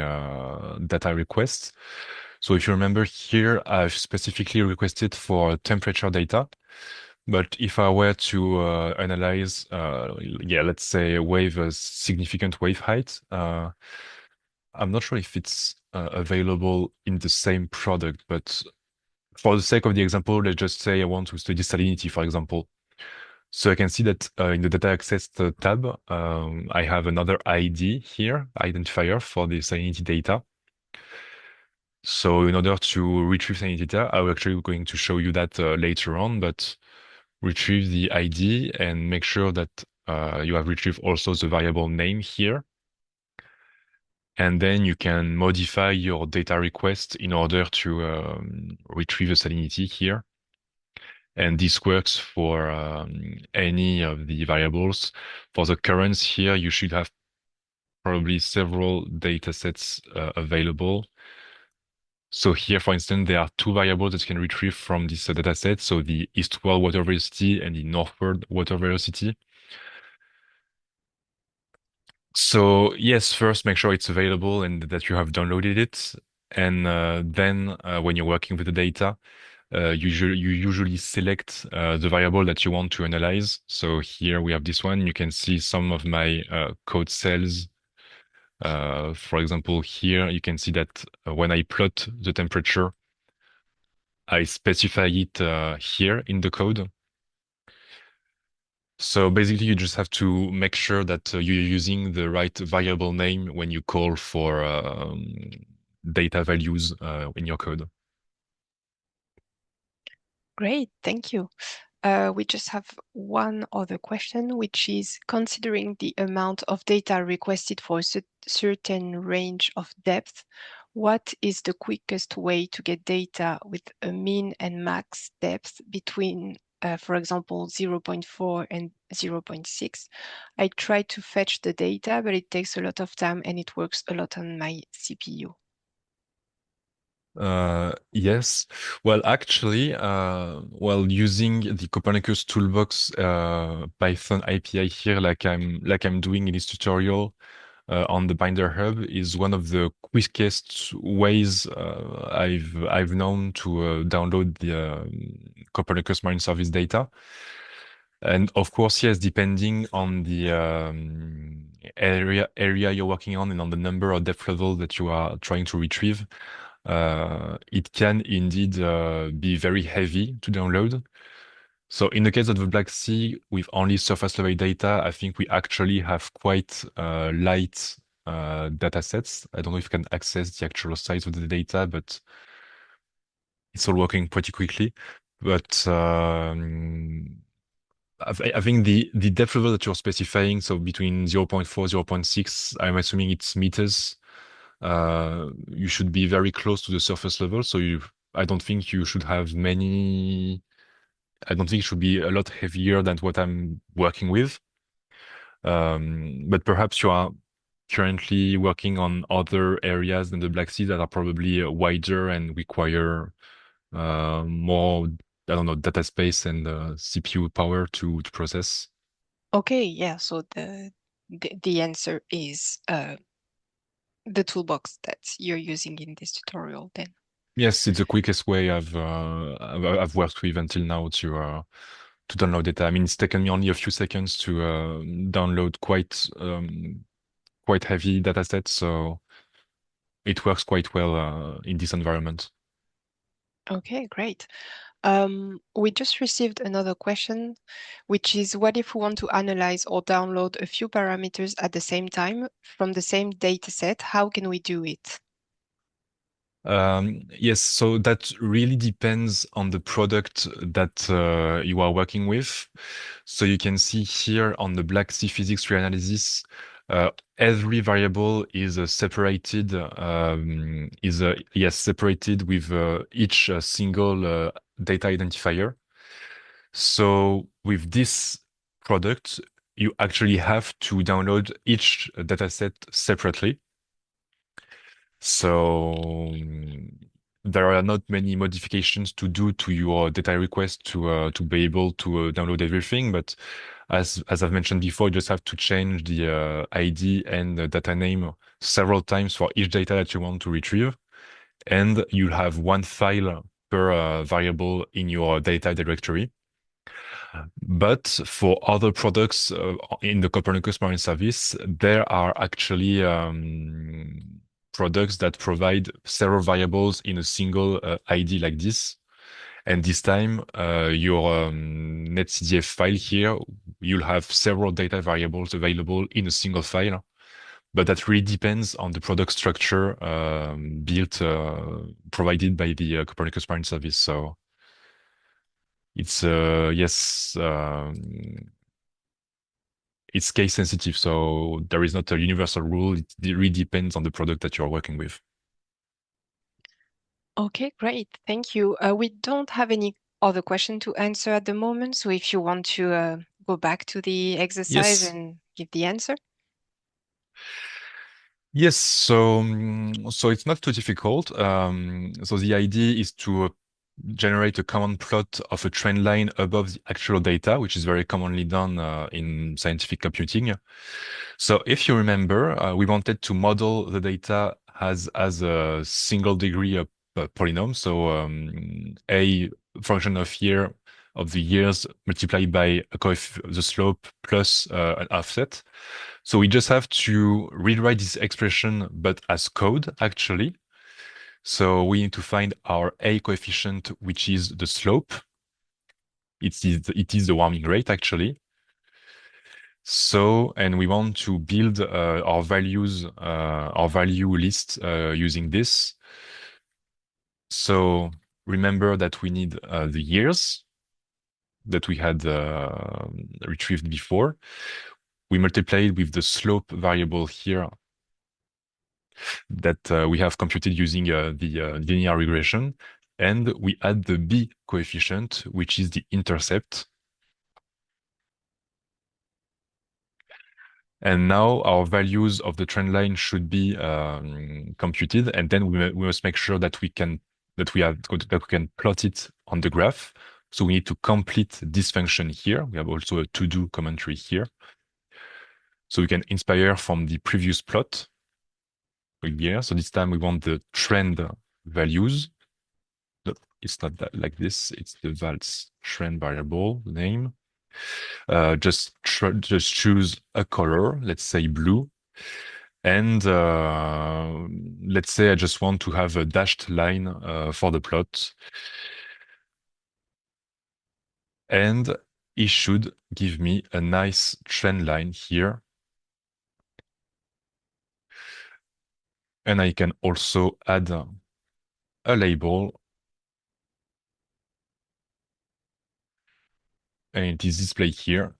data request. So if you remember here, I've specifically requested for temperature data. But if I were to analyze, let's say a wave, a significant wave height, I'm not sure if it's available in the same product, but for the sake of the example, let's just say I want to study salinity, for example. So I can see that in the data access tab, I have another ID here, identifier for the salinity data. So in order to retrieve salinity data, I'm actually going to show you that later on, but retrieve the ID and make sure that you have retrieved also the variable name here. And then you can modify your data request in order to retrieve the salinity here. And this works for any of the variables. For the currents here, you should have probably several data sets available. So here, for instance, there are two variables that you can retrieve from this data set. So the eastward water velocity and the northward water velocity. So yes, first make sure it's available and that you have downloaded it. And then when you're working with the data, you usually select the variable that you want to analyze. So here we have this one. You can see some of my code cells. For example, here you can see that when I plot the temperature, I specify it here in the code. So basically, you just have to make sure that you're using the right variable name when you call for data values in your code. Great, thank you. We just have one other question, which is considering the amount of data requested for a certain range of depth, what is the quickest way to get data with a mean and max depth between, for example, 0.4 and 0.6? I try to fetch the data, but it takes a lot of time and it works a lot on my CPU. Yes. Well, actually, using the Copernicus Toolbox Python API here, like I'm doing in this tutorial on the Binder Hub, is one of the quickest ways I've known to download the Copernicus Marine Service data. And of course, yes, depending on the area you're working on and on the number or depth level that you are trying to retrieve, it can indeed be very heavy to download. So in the case of the Black Sea, with only surface level data, I think we actually have quite light data sets. I don't know if you can access the actual size of the data, but it's all working pretty quickly. But I think the depth level that you're specifying, so between 0.4, 0.6, I'm assuming it's meters. You should be very close to the surface level. So I don't think you should have many. I don't think it should be a lot heavier than what I'm working with. But perhaps you are currently working on other areas than the Black Sea that are probably wider and require more, I don't know, data space and CPU power to process. Okay, yeah, so the answer is the toolbox that you're using in this tutorial then. Yes, it's the quickest way I've worked with until now to download data. I mean, it's taken me only a few seconds to download quite heavy data sets, so it works quite well in this environment. Okay, great. We just received another question, which is what if we want to analyze or download a few parameters at the same time from the same data set? How can we do it? Yes, so that really depends on the product that you are working with. So you can see here on the Black Sea Physics reanalysis, every variable is separated, separated with each single data identifier. So with this product, you actually have to download each dataset separately. So there are not many modifications to do to your data request to be able to download everything. But as I've mentioned before, you just have to change the ID and the data name several times for each data that you want to retrieve, and you'll have one file per variable in your data directory. But for other products in the Copernicus Marine Service, there are actually products that provide several variables in a single ID like this. And this time, your NetCDF file here, you'll have several data variables available in a single file. But that really depends on the product structure provided by the Copernicus Marine Service. So it's yes. it's case sensitive. So there is not a universal rule. It really depends on the product that you're working with. Okay, great. Thank you. We don't have any other question to answer at the moment. So if you want to go back to the exercise Yes. and give the answer. Yes, so it's not too difficult. So the idea is to generate a common plot of a trend line above the actual data, which is very commonly done in scientific computing. So if you remember, we wanted to model the data as a single degree of polynomial. So a function of year of the years multiplied by the slope plus an offset. So we just have to rewrite this expression, but as code, actually. So we need to find our A coefficient, which is the slope. It is the warming rate, actually. So, and we want to build our value list using this. So remember that we need the years that we had retrieved before. We multiplied with the slope variable here that we have computed using the linear regression. And we add the B coefficient, which is the intercept. And now our values of the trend line should be computed. And then we must make sure that we can plot it on the graph. So we need to complete this function here. We have also a to-do commentary here. So we can inspire from the previous plot here. So this time we want the trend values. No, it's not that like this. It's the vals trend variable name. Just choose a color. Let's say blue. And let's say I just want to have a dashed line for the plot. And it should give me a nice trend line here. And I can also add a label. And it is displayed here.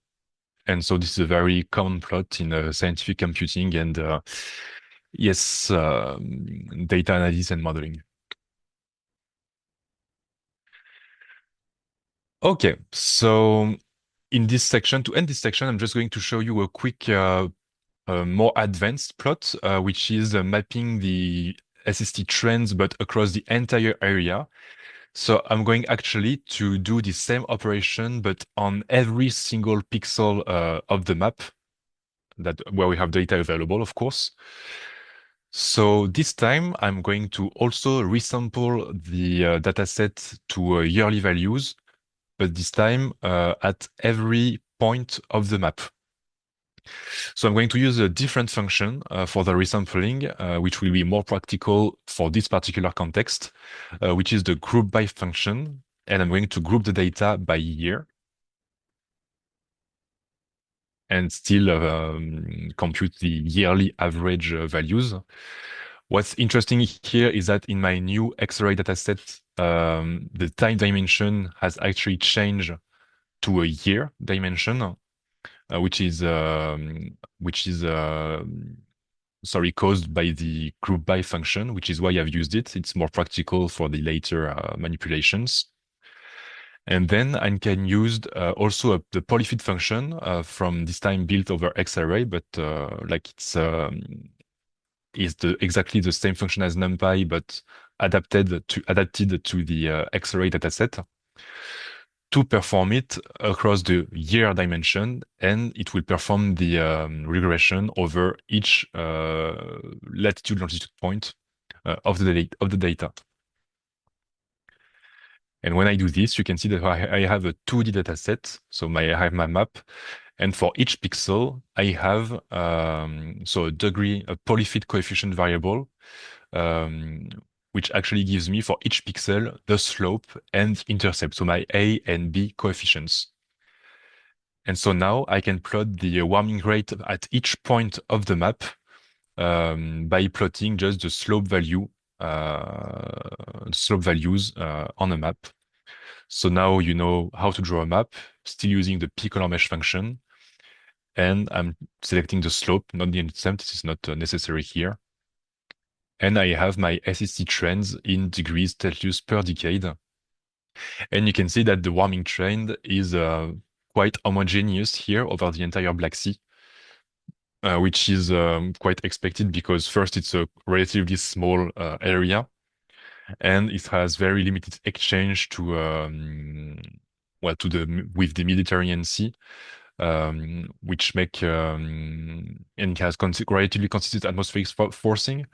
And so this is a very common plot in scientific computing and yes, data analysis and modeling. Okay, so in this section, to end this section, I'm just going to show you a quick, more advanced plot, which is mapping the SST trends, but across the entire area. So I'm going actually to do the same operation, but on every single pixel of the map, that where we have data available, of course. So this time I'm going to also resample the dataset to yearly values, but this time at every point of the map. So I'm going to use a different function for the resampling, which will be more practical for this particular context, which is the group by function. And I'm going to group the data by year and still compute the yearly average values. What's interesting here is that in my new xarray dataset, the time dimension has actually changed to a year dimension, which is sorry, caused by the group by function, which is why I've used it. It's more practical for the later manipulations. And then I can use also the polyfit function from this time built over xarray, but like it's is exactly the same function as NumPy, but adapted to the xarray dataset to perform it across the year dimension, and it will perform the regression over each latitude longitude point of the data. And when I do this, you can see that I have a 2D data set. So I have my map. And for each pixel, I have so a polyfit coefficient variable, which actually gives me for each pixel the slope and intercept. So my A and B coefficients. And so now I can plot the warming rate at each point of the map by plotting just the slope values on a map. So now you know how to draw a map, still using the p-color mesh function. and I'm selecting the slope, not the intercept. This is not necessary here. And I have my SST trends in degrees Celsius per decade. And you can see that the warming trend is quite homogeneous here over the entire Black Sea, which is quite expected because first, it's a relatively small area, and it has very limited exchange to well to the with the Mediterranean Sea, which make and it has relatively consistent atmospheric forcing.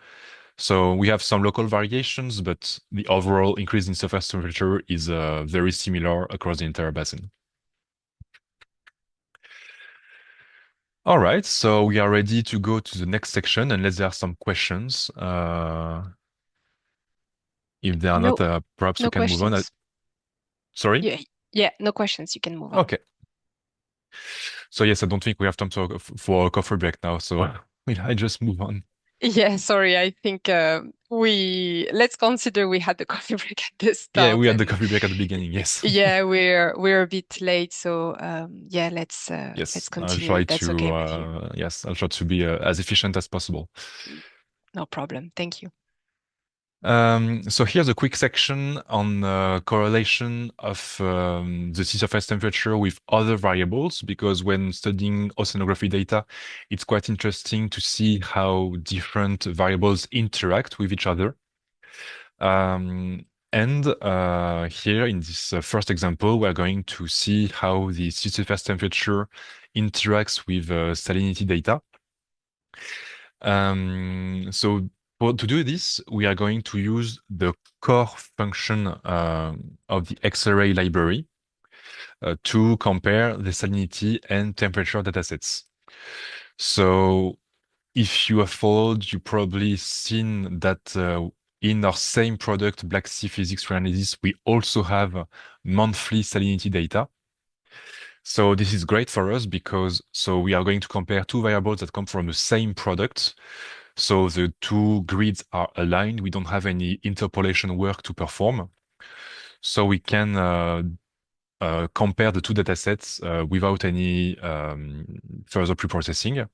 So we have some local variations, but the overall increase in surface temperature is very similar across the entire basin. All right, so we are ready to go to the next section, unless there are some questions. If there are not, No, perhaps we no can move on. questions. Sorry? Yeah, yeah, no questions. You can move on. Okay. So yes, I don't think we have time for a coffee break now, so I just move on. Yeah, sorry. I think we let's consider we had the coffee break at the Yeah, start, we had the and coffee break at the beginning, yes. yeah, we're a bit late. So yeah, let's Yes, I'll continue try if that's to okay with you. I'll try to be as efficient as possible. No problem. Thank you. So here's a quick section on correlation of the sea surface temperature with other variables, because when studying oceanography data, it's quite interesting to see how different variables interact with each other. And here in this first example, we're going to see how the sea surface temperature interacts with salinity data. So to do this, we are going to use the core function of the xarray library to compare the salinity and temperature datasets. So if you have followed, you probably seen that in our same product, Black Sea Physics Analysis, we also have monthly salinity data. So this is great for us because we are going to compare two variables that come from the same product. So the two grids are aligned. We don't have any interpolation work to perform. So we can compare the two datasets without any further preprocessing.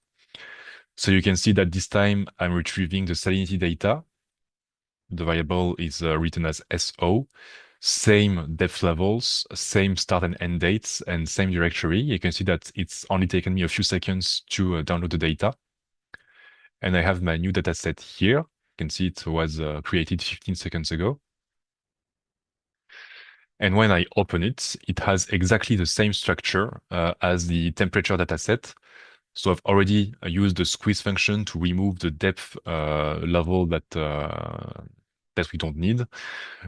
So you can see that this time I'm retrieving the salinity data. The variable is written as SO, same depth levels, same start and end dates, and same directory. You can see that it's only taken me a few seconds to download the data. And I have my new data set here. You can see it was created 15 seconds ago. And when I open it, it has exactly the same structure as the temperature dataset. So I've already used the squeeze function to remove the depth level that we don't need.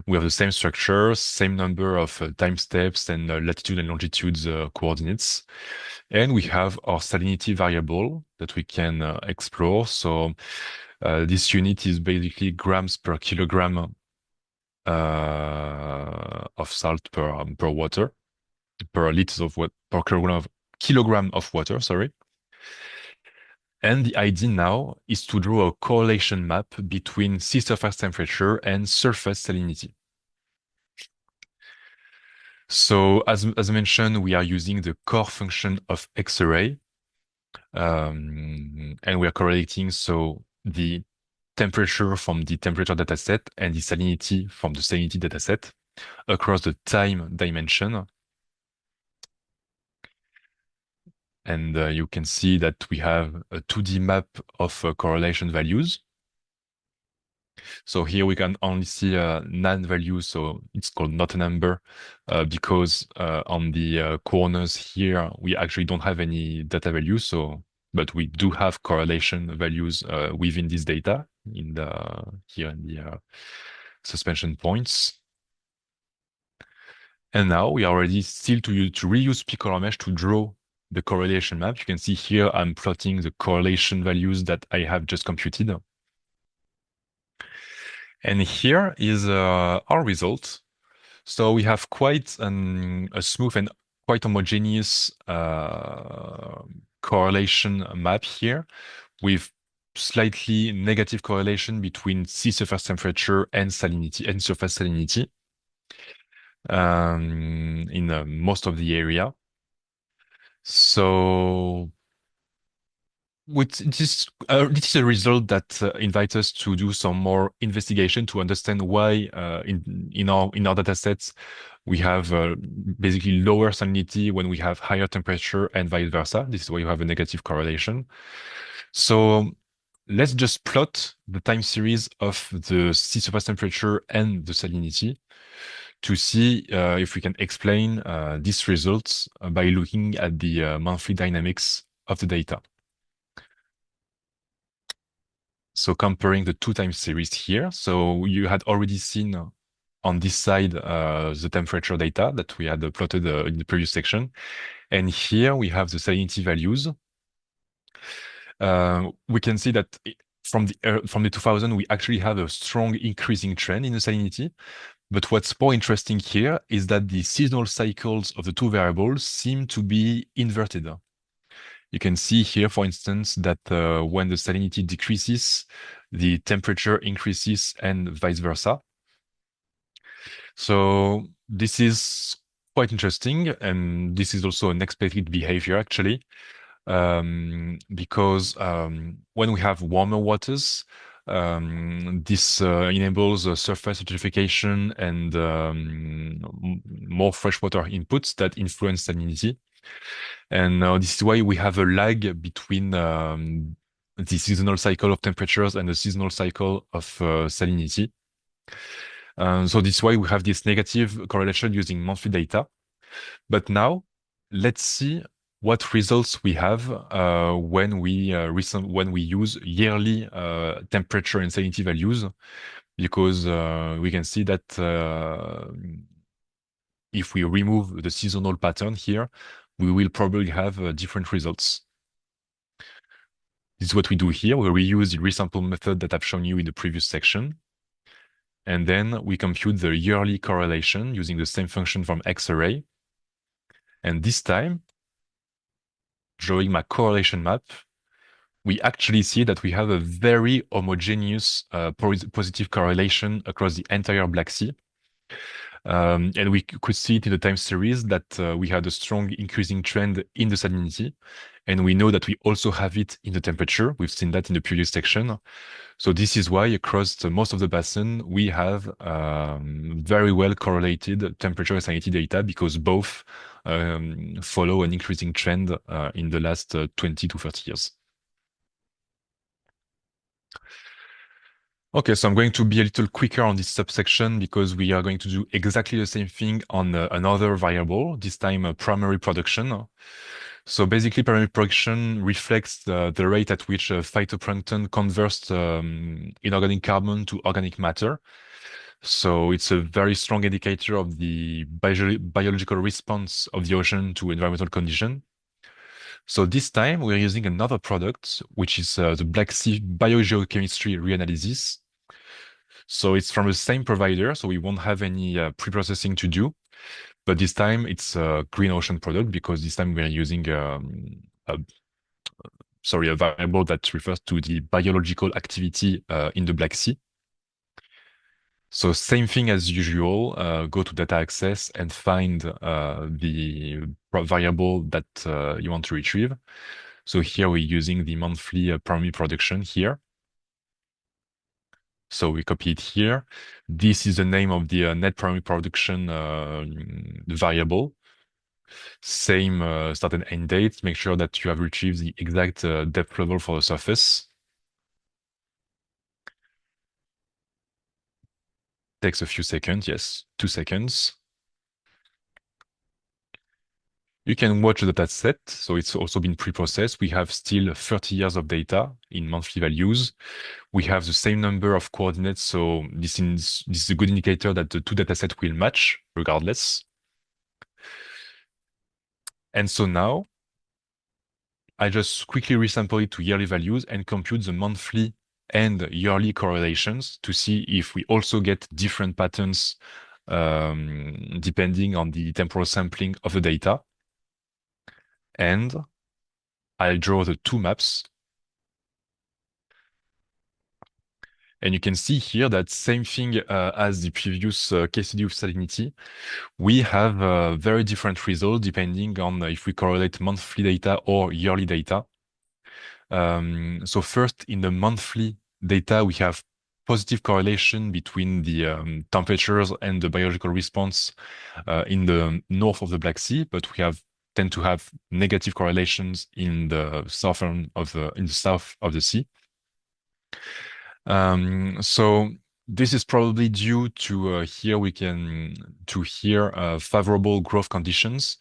We have the same structure, same number of time steps and latitude and longitude coordinates. And we have our salinity variable that we can explore. So this unit is basically grams per kilogram of salt per water, per liters of what per kilogram of water, sorry. And the idea now is to draw a correlation map between sea surface temperature and surface salinity. So as mentioned, we are using the core function of xarray, and we are correlating the temperature from the temperature dataset and the salinity from the salinity dataset across the time dimension. And you can see that we have a 2D map of correlation values. So here we can only see a NaN value, so it's called not a number, because on the corners here, we actually don't have any data values. But we do have correlation values within this data here in the suspension points. And now we are ready still to reuse P-color mesh to draw the correlation map. You can see here I'm plotting the correlation values that I have just computed. And here is our result. So we have quite a smooth and quite homogeneous correlation map here with slightly negative correlation between sea surface temperature and salinity and surface salinity in most of the area. So This is a result that invites us to do some more investigation to understand why in our data sets we have basically lower salinity when we have higher temperature and vice versa. This is why you have a negative correlation. So let's just plot the time series of the sea surface temperature and the salinity to see if we can explain these results by looking at the monthly dynamics of the data. So comparing the two time series here. So you had already seen on this side the temperature data that we had plotted in the previous section. And here we have the salinity values. We can see that from the 2000, we actually have a strong increasing trend in the salinity. But what's more interesting here is that the seasonal cycles of the two variables seem to be inverted. You can see here, for instance, that when the salinity decreases, the temperature increases and vice versa. So this is quite interesting, and this is also an expected behavior actually, because when we have warmer waters, this enables surface acidification and more freshwater inputs that influence salinity. And this is why we have a lag between the seasonal cycle of temperatures and the seasonal cycle of salinity. So this is why we have this negative correlation using monthly data. But now let's see what results we have when we use yearly temperature and salinity values, because we can see that if we remove the seasonal pattern here, we will probably have different results. This is what we do here. We reuse the resample method that I've shown you in the previous section. And then we compute the yearly correlation using the same function from xarray. And this time, drawing my correlation map, we actually see that we have a very homogeneous positive correlation across the entire Black Sea. And we could see it in the time series that we had a strong increasing trend in the salinity. And we know that we also have it in the temperature. We've seen that in the previous section. So this is why across most of the basin, we have very well correlated temperature and salinity data, because both follow an increasing trend in the last 20 to 30 years. Okay, so I'm going to be a little quicker on this subsection because we are going to do exactly the same thing on another variable, this time primary production. So basically, primary production reflects the rate at which phytoplankton converts inorganic carbon to organic matter. So it's a very strong indicator of the biological response of the ocean to environmental condition. So this time we're using another product, which is the Black Sea biogeochemistry reanalysis. So it's from the same provider, so we won't have any pre-processing to do. But this time it's a green ocean product because this time we're using a variable that refers to the biological activity in the Black Sea. So same thing as usual, go to data access and find the variable that you want to retrieve. So here we're using the monthly primary production here. So we copy it here. This is the name of the net primary production variable. Same start and end date. Make sure that you have retrieved the exact depth level for the surface. Takes a few seconds, yes, 2 seconds. You can watch the data set, so it's also been pre-processed. We have still 30 years of data in monthly values. We have the same number of coordinates, so this is a good indicator that the two datasets will match regardless. And so now, I just quickly resample it to yearly values and compute the monthly and yearly correlations to see if we also get different patterns depending on the temporal sampling of the data. And I'll draw the two maps. And you can see here that same thing as the previous case study of salinity. We have very different results depending on if we correlate monthly data or yearly data. So first, in the monthly data, we have positive correlation between the temperatures and the biological response in the north of the Black Sea, but we have tend to have negative correlations in the south of the sea. So this is probably due to favorable growth conditions.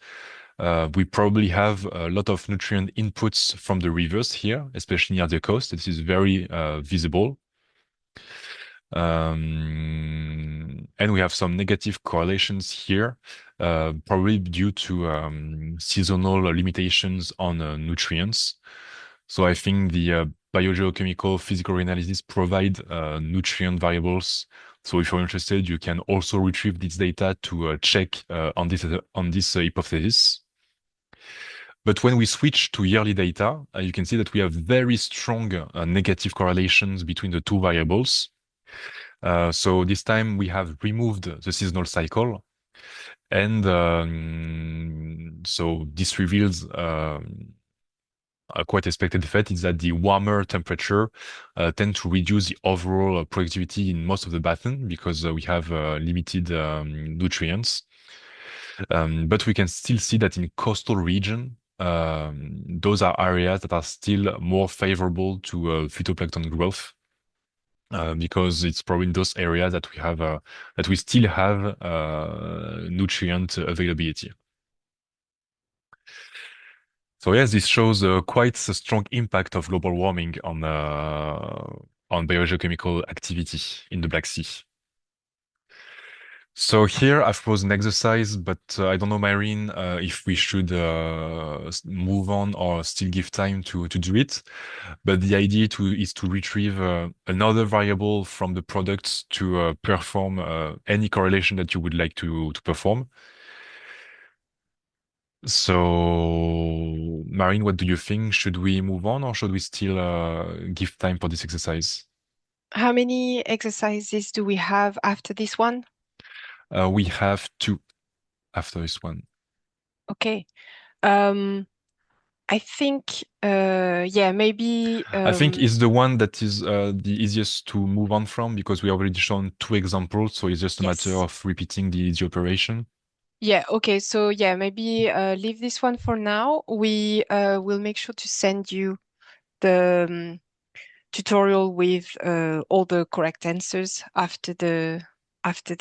We probably have a lot of nutrient inputs from the rivers here, especially near the coast. This is very visible. And we have some negative correlations here, probably due to seasonal limitations on nutrients. So I think the biogeochemical physical analysis provide nutrient variables. So if you're interested, you can also retrieve this data to check on this hypothesis. But when we switch to yearly data, you can see that we have very strong negative correlations between the two variables. So this time we have removed the seasonal cycle. And so this reveals a quite expected effect is that the warmer temperature tend to reduce the overall productivity in most of the basin because we have limited nutrients. But we can still see that in coastal region, those are areas that are still more favorable to phytoplankton growth. Because it's probably in those areas that we still have nutrient availability. So yes, this shows quite a strong impact of global warming on biogeochemical activity in the Black Sea. So here I've proposed an exercise, but I don't know, Marine, if we should move on or still give time to do it. But the idea is to retrieve another variable from the products to perform any correlation that you would like to perform. So, Marine, what do you think? Should we move on or should we still give time for this exercise? How many exercises do we have after this one? We have two after this one. Okay. I think, yeah, maybe, I think it's the one that is the easiest to move on from because we already shown two examples, so it's just a matter yes. of repeating the operation. Yeah, okay. So yeah, maybe leave this one for now. We will make sure to send you the tutorial with all the correct answers after the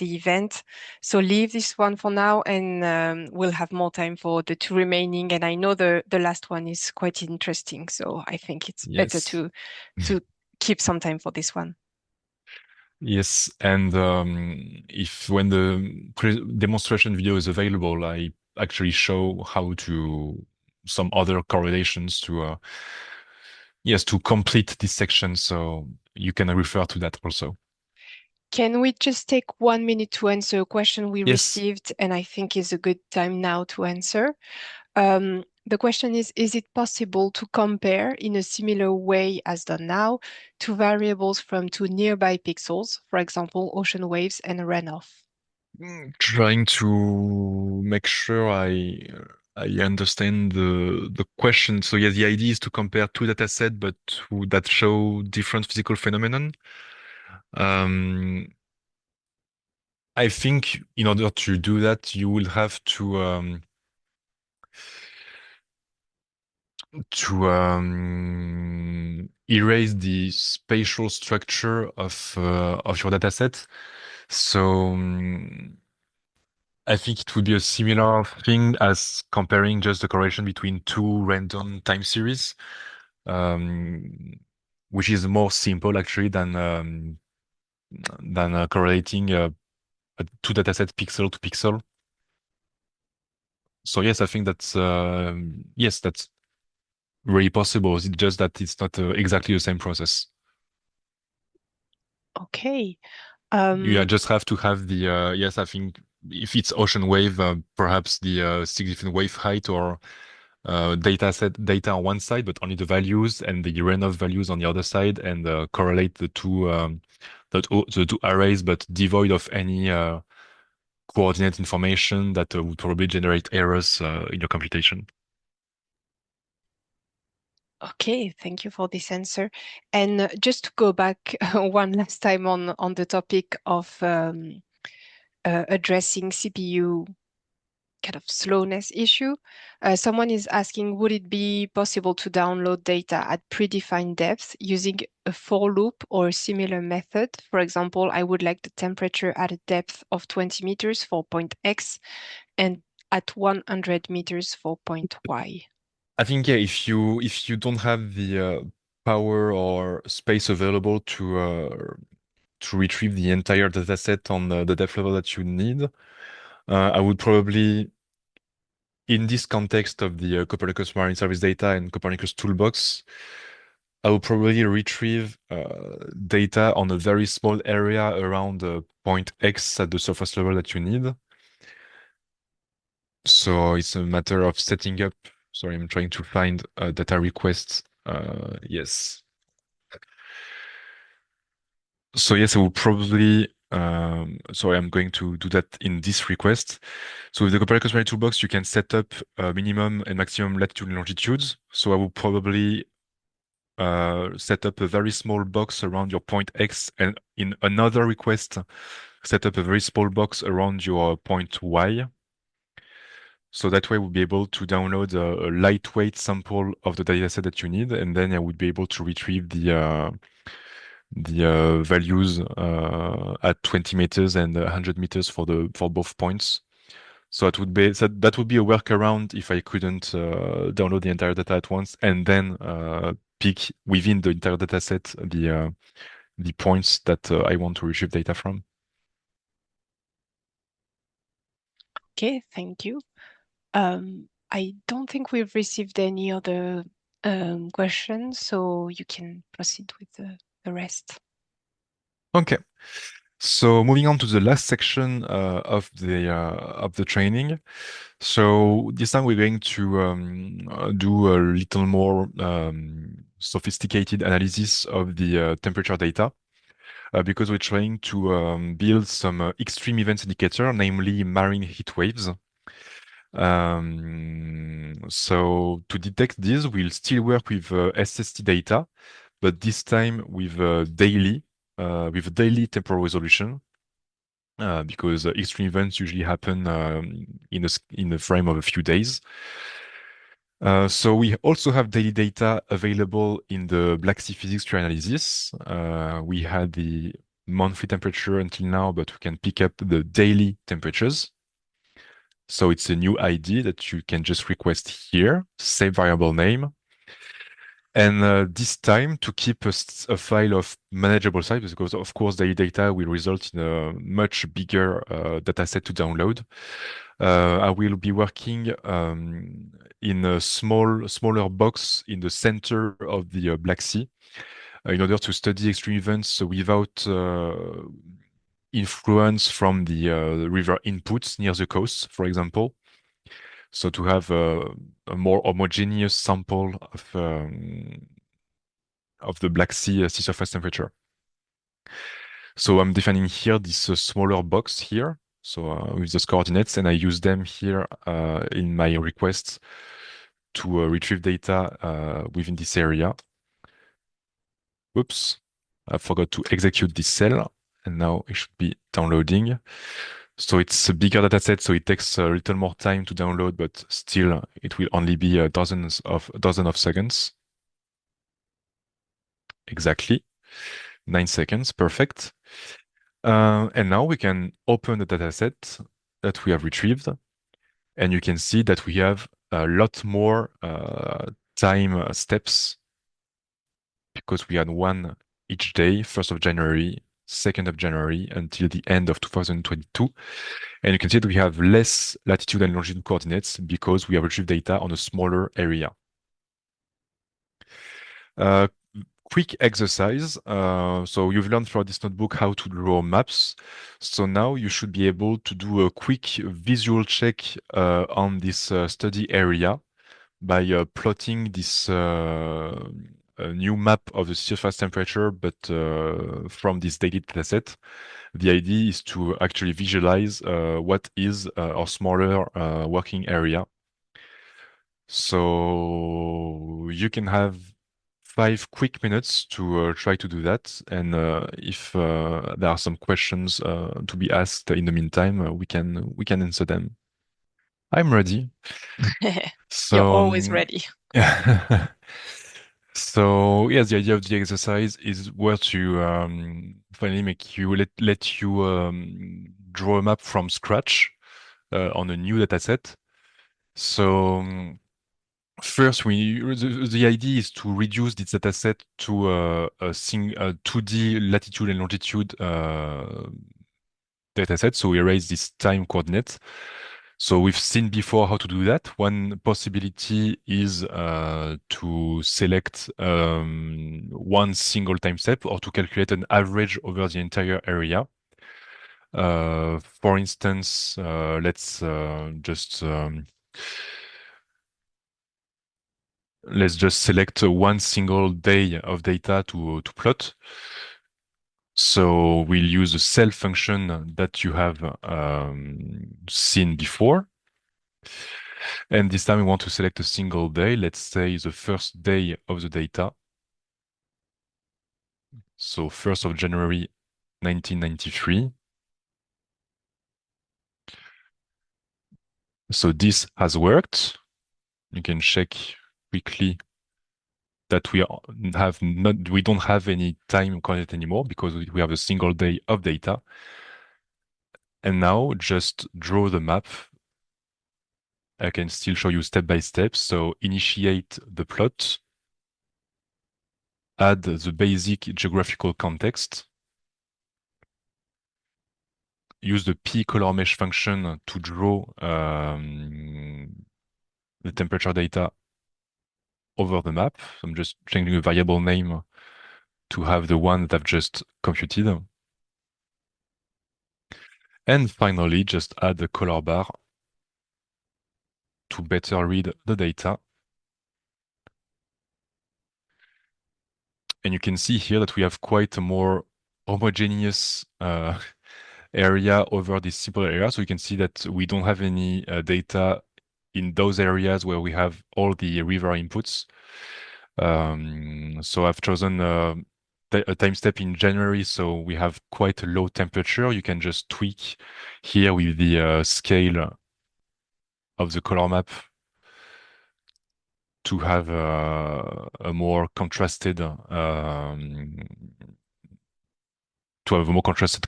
event. So leave this one for now, and we'll have more time for the two remaining. And I know the last one is quite interesting, so I think it's better Yes. to keep some time for this one. Yes, and if when the demonstration video is available, I actually show how to some other correlations to yes to complete this section, so you can refer to that also. Can we just take 1 minute to answer a question we Yes. received, and I think is a good time now to answer. The question is it possible to compare in a similar way as done now two variables from two nearby pixels, for example, ocean waves and runoff? Trying to make sure I understand the question. So yeah, the idea is to compare two data sets, but that show different physical phenomenon. Um, I think in order to do that, you will have to erase the spatial structure of your dataset. So I think it would be a similar thing as comparing just the correlation between two random time series, um, which is more simple actually than correlating two datasets pixel to pixel. So yes, I think that's really possible. It's just that it's not exactly the same process. Okay. You just have to have the yes. I think if it's ocean wave, perhaps the significant wave height or data on one side, but only the values and the runoff values on the other side, and correlate the two arrays, but devoid of any coordinate information that would probably generate errors in your computation. Okay, thank you for this answer. And just to go back one last time on the topic of addressing CPU kind of slowness issue, someone is asking, would it be possible to download data at predefined depth using a for loop or a similar method? For example, I would like the temperature at a depth of 20 meters for point X and at 100 meters for point Y. I think yeah, if you don't have the power or space available to retrieve the entire dataset on the depth level that you need, I would probably, in this context of the Copernicus Marine service data and Copernicus Toolbox, I would probably retrieve data on a very small area around point X at the surface level that you need. So it's a matter of setting up. Sorry, I'm trying to find a data request. Yes. So yes, I will probably, sorry, I'm going to do that in this request. So with the Copernicus Marine Toolbox, you can set up minimum and maximum latitude and longitudes. So I will probably set up a very small box around your point X, and in another request, set up a very small box around your point Y. So that way we'll be able to download a lightweight sample of the dataset that you need, and then I would be able to retrieve the values at 20 meters and 100 meters for both points. So that would be a workaround if I couldn't download the entire data at once and then pick within the entire dataset the points that I want to retrieve data from. Okay, thank you. I don't think we've received any other questions, so you can proceed with the rest. Okay. So moving on to the last section of the training. So this time we're going to do a little more sophisticated analysis of the temperature data because we're trying to build some extreme events indicator, namely marine heat waves. So to detect this, we'll still work with SST data, but this time with daily temporal resolution. Because extreme events usually happen in a frame of a few days. So we also have daily data available in the Black Sea physics tree analysis. We had the monthly temperature until now, but we can pick up the daily temperatures. So it's a new ID that you can just request here, same variable name. And this time to keep a file of manageable size, because of course daily data will result in a much bigger data set to download. I will be working in a smaller box in the center of the Black Sea in order to study extreme events without influence from the river inputs near the coast, for example. So to have a more homogeneous sample of the Black Sea sea surface temperature. So I'm defining here this smaller box here, so with those coordinates, and I use them here in my request to retrieve data within this area. Oops, I forgot to execute this cell, and now it should be downloading. So it's a bigger data set, so it takes a little more time to download, but still it will only be a dozen of seconds. Exactly. 9 seconds, perfect. And now we can open the dataset that we have retrieved, and you can see that we have a lot more time steps because we had one each day, 1st of January, 2nd of January, until the end of 2022. And you can see that we have less latitude and longitude coordinates because we have retrieved data on a smaller area. Quick exercise. So you've learned throughout this notebook how to draw maps. So now you should be able to do a quick visual check on this study area by plotting this new map of the surface temperature, but from this daily dataset. The idea is to actually visualize what is our smaller working area. So you can have 5 quick minutes to try to do that. And if there are some questions to be asked in the meantime, we can answer them. I'm ready. You're So always ready. so yes, the idea of the exercise is where to finally make you let you draw a map from scratch on a new dataset. So first, the idea is to reduce this dataset to a 2D latitude and longitude dataset. So we erase this time coordinate. So we've seen before how to do that. One possibility is to select one single time step or to calculate an average over the entire area. For instance, let's just select one single day of data to plot. So we'll use the self function that you have seen before. And this time we want to select a single day. Let's say the first day of the data. So 1st of January 1993. So this has worked. You can check quickly that we don't have any time coordinate anymore because we have a single day of data. And now just draw the map. I can still show you step by step. So initiate the plot, add the basic geographical context, use the P color mesh function to draw the temperature data over the map. So I'm just changing a variable name to have the one that I've just computed. And finally, just add the color bar to better read the data. And you can see here that we have quite a more homogeneous area over this simple area. So you can see that we don't have any data in those areas where we have all the river inputs. So I've chosen a time step in January, so we have quite a low temperature. You can just tweak here with the scale of the color map to have a more contrasted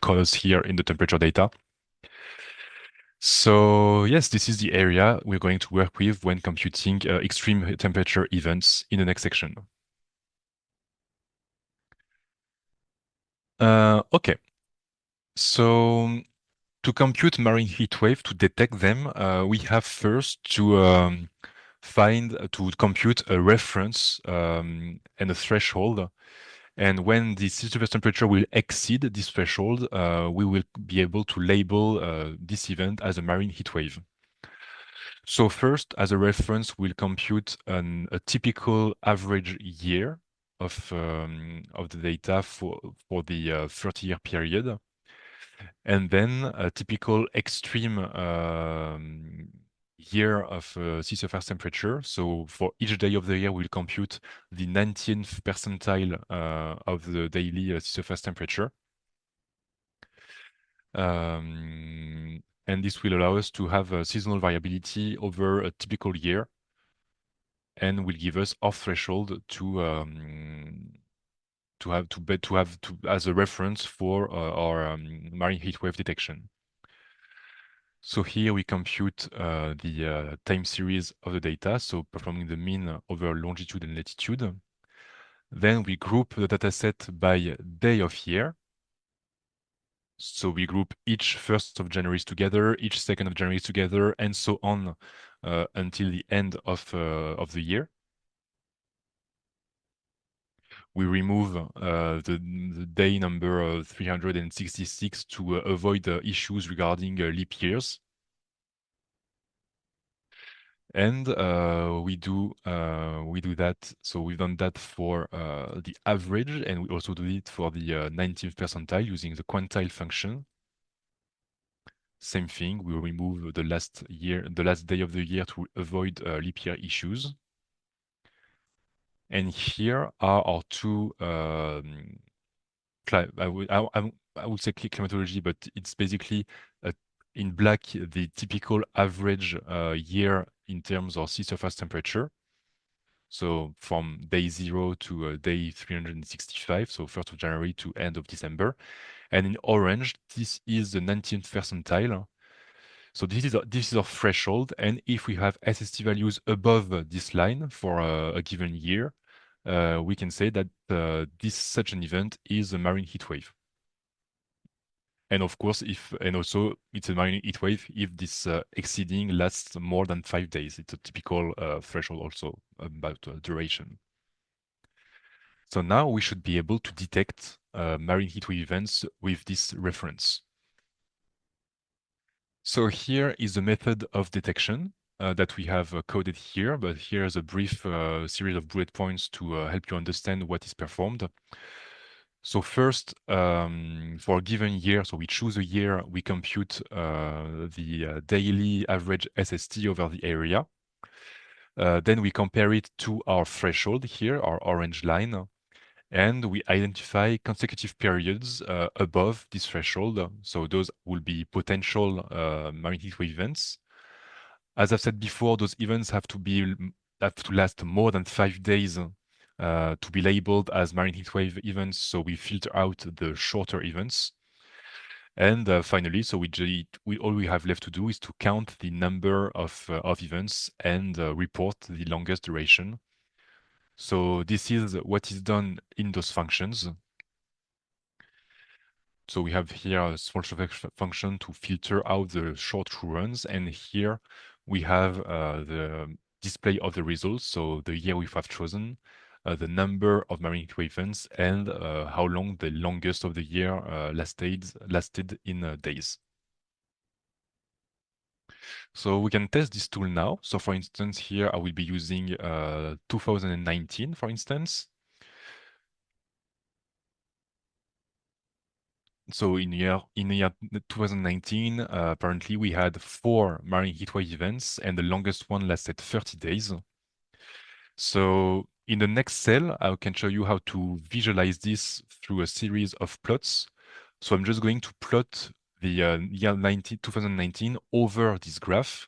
colors here in the temperature data. So yes, this is the area we're going to work with when computing extreme temperature events in the next section. Okay, so to compute marine heat wave, to detect them, we have first to to compute a reference and a threshold. And when the surface temperature will exceed this threshold, we will be able to label this event as a marine heat wave. So first, as a reference, we'll compute a typical average year of the data for the 30-year period, and then a typical extreme year of sea surface temperature. So for each day of the year, we'll compute the 19th percentile of the daily sea surface temperature. And this will allow us to have a seasonal variability over a typical year and will give us off threshold as a reference for our marine heat wave detection. So here we compute the time series of the data, so performing the mean over longitude and latitude. Then we group the dataset by day of year. So we group each 1st of January together, each 2nd of January together, and so on until the end of the year. We remove the day number 366 to avoid issues regarding leap years. And we do that. So we've done that for the average, and we also do it for the 19th percentile using the quantile function. Same thing, we remove the last day of the year to avoid leap year issues. And here are our two I would say climatology, but it's basically uh, in black the typical average year in terms of sea surface temperature. So from day 0 to day 365, so 1st of January to end of December. And in orange, this is the 19th percentile. So this is our threshold. And if we have SST values above this line for a given year, we can say that this such an event is a marine heat wave. And of course, and also it's a marine heat wave if this exceeding lasts more than 5 days. It's a typical threshold also about duration. So now we should be able to detect marine heatwave events with this reference. So here is the method of detection that we have coded here, but here is a brief series of bullet points to help you understand what is performed. So first, for a given year, so we choose a year, we compute the daily average SST over the area. Then we compare it to our threshold here, our orange line, and we identify consecutive periods above this threshold. So those will be potential marine heatwave events. As I've said before, those events have to last more than 5 days to be labeled as marine heatwave events. So we filter out the shorter events. And finally, so all we have left to do is to count the number of events and report the longest duration. So this is what is done in those functions. So we have here a small function to filter out the short true runs, and here we have the display of the results, so the year we have chosen, the number of marine events, and how long the longest of the year lasted in days. So we can test this tool now. So for instance, here I will be using 2019, for instance. So in year 2019, apparently we had 4 marine heatwave events, and the longest one lasted 30 days. So in the next cell, I can show you how to visualize this through a series of plots. So I'm just going to plot the year 2019 over this graph.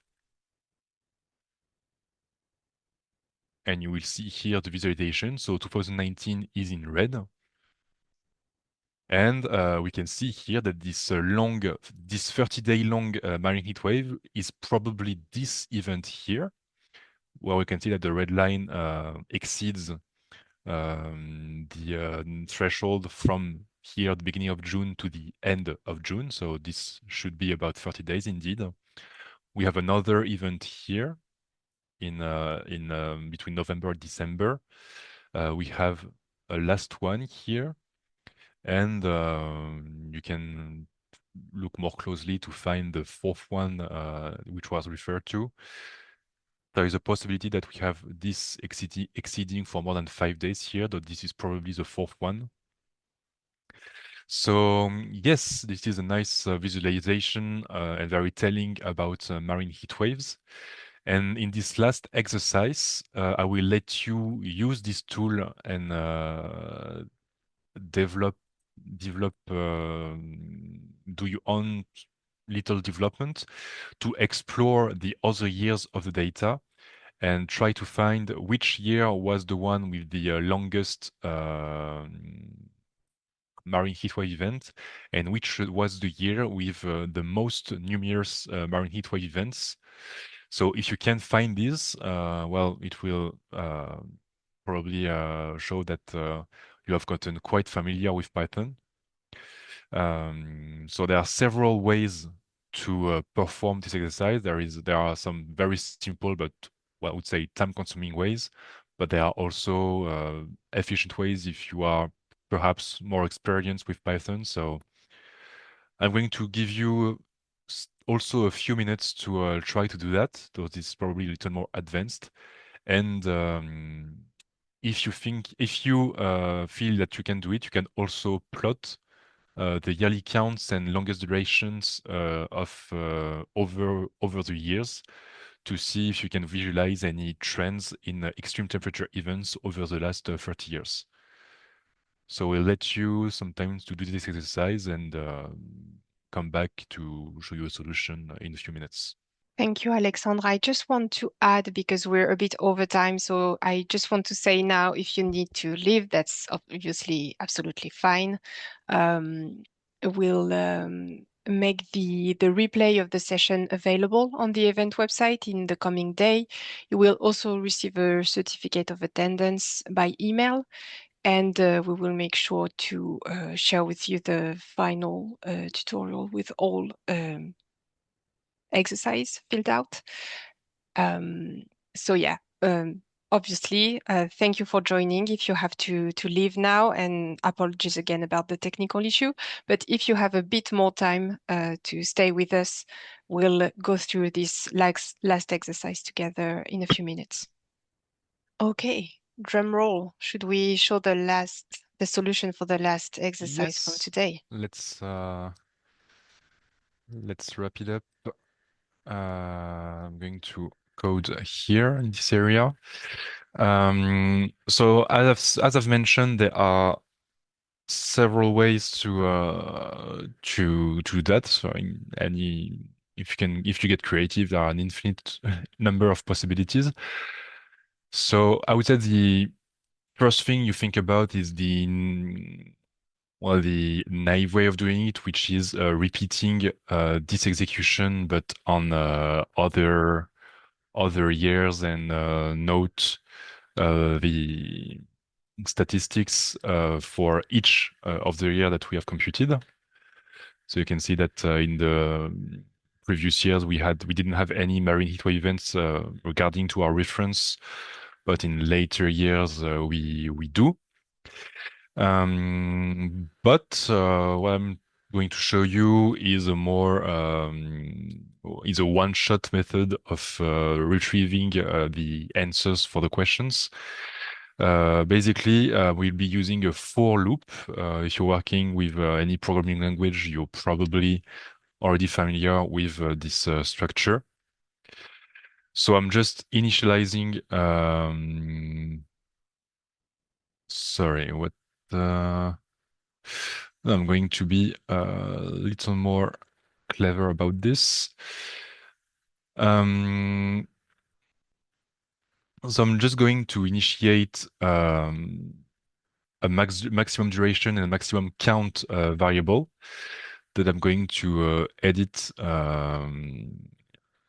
And you will see here the visualization. So 2019 is in red. And we can see here that this 30-day long marine heat wave is probably this event here, where we can see that the red line exceeds the threshold from here at the beginning of June to the end of June. So this should be about 30 days indeed. We have another event here in between November and December. We have a last one here, and you can look more closely to find the fourth one, which was referred to. There is a possibility that we have this exceeding for more than 5 days here, though this is probably the fourth one. So yes, this is a nice visualization and very telling about marine heat waves. And in this last exercise, I will let you use this tool and develop do your own little development to explore the other years of the data and try to find which year was the one with the longest marine heatwave event and which was the year with the most numerous marine heatwave events. So if you can find this, well, it will probably show that you have gotten quite familiar with Python. So there are several ways to perform this exercise. There are some very simple but well, I would say time-consuming ways, but there are also efficient ways if you are perhaps more experienced with Python. So I'm going to give you also a few minutes to try to do that, though this is probably a little more advanced. And if you feel that you can do it, you can also plot the yearly counts and longest durations of over the years to see if you can visualize any trends in extreme temperature events over the last 30 years. So we'll let you some time to do this exercise and come back to show you a solution in a few minutes. Thank you, Alexandra. I just want to add, because we're a bit over time, so I just want to say now, if you need to leave, that's obviously absolutely fine. We'll make the replay of the session available on the event website in the coming day. You will also receive a certificate of attendance by email, and we will make sure to share with you the final tutorial with all exercise filled out. So yeah, obviously, thank you for joining. If you have to leave now, and apologies again about the technical issue, but if you have a bit more time to stay with us, we'll go through this last exercise together in a few minutes. Okay, drum roll. Should we show the solution for the last exercise from Yes, today? let's wrap it up. I'm going to code here in this area. So as I've mentioned, there are several ways to do that. So in any if you get creative, there are an infinite number of possibilities. So I would say the first thing you think about is the naive way of doing it, which is repeating this execution, but on other years and note the statistics for each of the year that we have computed. So you can see that in the previous years we didn't have any marine heatwave events regarding to our reference, but in later years we do. But what I'm going to show you is a one-shot method of retrieving the answers for the questions. Basically, we'll be using a for loop. If you're working with any programming language, you're probably already familiar with this structure. So I'm just initializing. Sorry, what? I'm going to be a little more clever about this. So I'm just going to initiate a maximum duration and a maximum count variable that I'm going to edit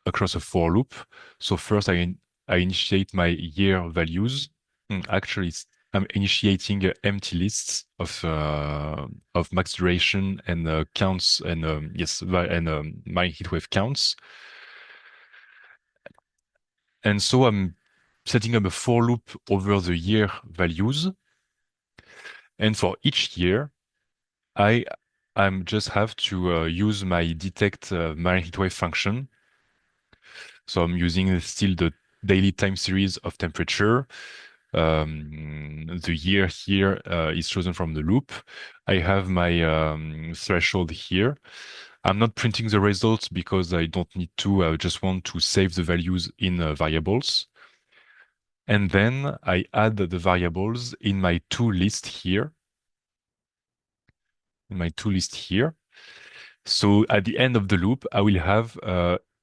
across a for loop. So first I initiate my year values. Actually, I'm initiating empty lists of max duration and counts and my heatwave counts. And so I'm setting up a for loop over the year values. And for each year, I'm just have to use my detect marine heatwave function. So I'm using still the daily time series of temperature. The year here is chosen from the loop. I have my threshold here. I'm not printing the results because I don't need to. I just want to save the values in variables. And then I add the variables in my to list here. So at the end of the loop, I will have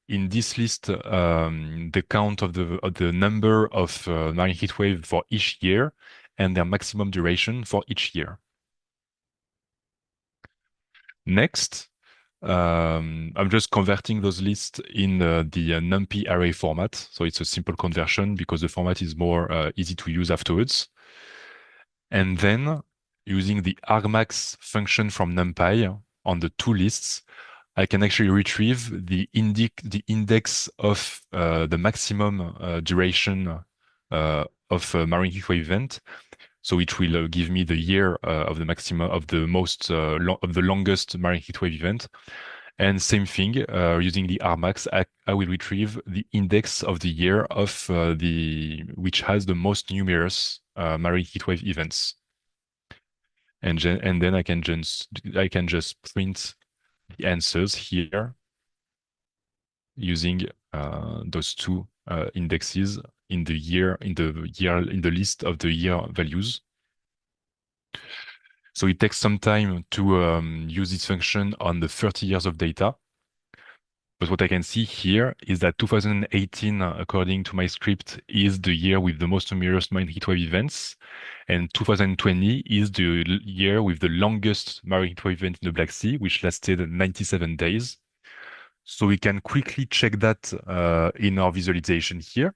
in this list the count of the number of marine heatwave for each year and their maximum duration for each year. Next, I'm just converting those lists in the NumPy array format. So it's a simple conversion because the format is more easy to use afterwards. And then using the argmax function from NumPy on the two lists, I can actually retrieve the index of the maximum duration of a marine heatwave event. So it will give me the year of the maximum of the most of the longest marine heatwave event. And same thing, using the argmax, I will retrieve the index of the year of which has the most numerous marine heatwave events. And then I can just print the answers here using those two indexes in the list of the year values. So it takes some time to use this function on the 30 years of data. But what I can see here is that 2018, according to my script, is the year with the most numerous marine heatwave events. And 2020 is the year with the longest marine heatwave event in the Black Sea, which lasted 97 days. So we can quickly check that in our visualization here.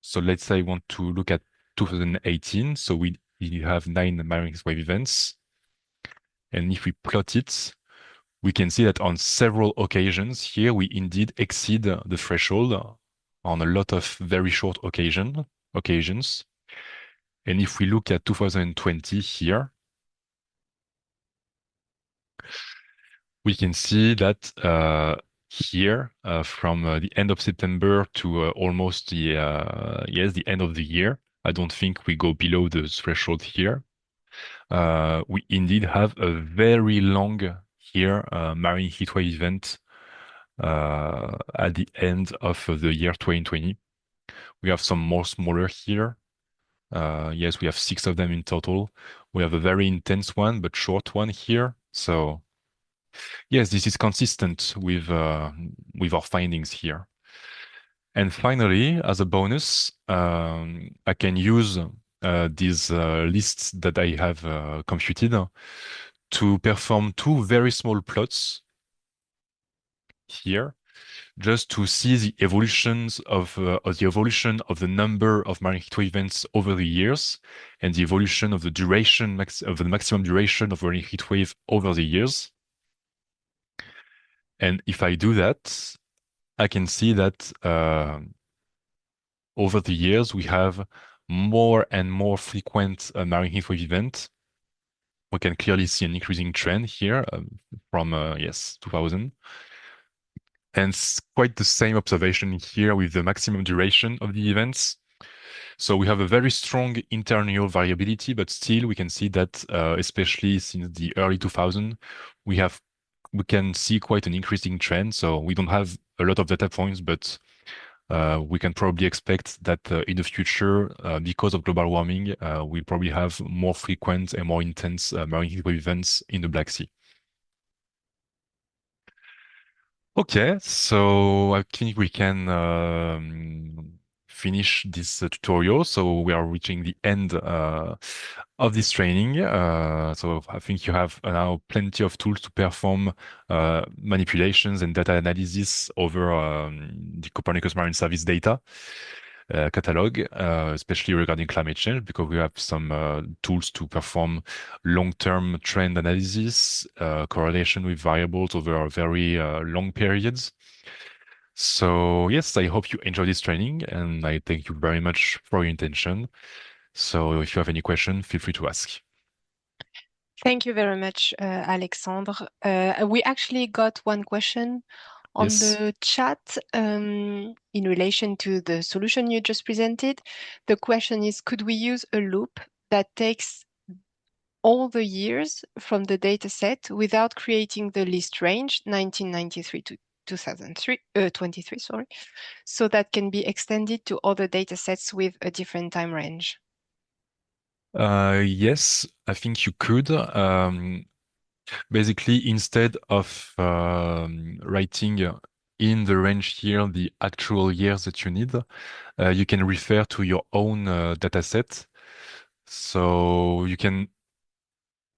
So let's say I want to look at 2018. So we have 9 marine heatwave events. And if we plot it, we can see that on several occasions here, we indeed exceed the threshold on a lot of very short occasions. And if we look at 2020 here, we can see that here, from the end of September to almost the end of the year, I don't think we go below the threshold here. We indeed have a very long here marine heatwave event at the end of the year 2020. We have some more smaller here. Yes, we have 6 of them in total. We have a very intense one, but short one here. So yes, this is consistent with our findings here. And finally, as a bonus, I can use these lists that I have computed to perform 2 very small plots here, just to see the evolutions of the number of marine heatwave events over the years, and the evolution of the duration of the maximum duration of marine heatwave over the years. And if I do that, I can see that over the years we have more and more frequent marine heatwave events. We can clearly see an increasing trend here from 2000. And it's quite the same observation here with the maximum duration of the events. So we have a very strong internal variability, but still we can see that, especially since the early 2000s, we can see quite an increasing trend. So we don't have a lot of data points, but we can probably expect that in the future, because of global warming, we'll probably have more frequent and more intense marine heatwave events in the Black Sea. Okay, so I think we can finish this tutorial. So we are reaching the end of this training. So I think you have now plenty of tools to perform manipulations and data analysis over the Copernicus Marine Service data catalog, especially regarding climate change, because we have some tools to perform long-term trend analysis, correlation with variables over very long periods. So yes, I hope you enjoy this training, and I thank you very much for your attention. So if you have any question, feel free to ask. Thank you very much, Alexandre. We actually got one question on Yes. the chat in relation to the solution you just presented. The question is, could we use a loop that takes all the years from the data set without creating the list range 1993 to 23, sorry, so that can be extended to other data sets with a different time range? Yes, I think you could. Basically, instead of writing in the range here the actual years that you need, you can refer to your own data set. So you can,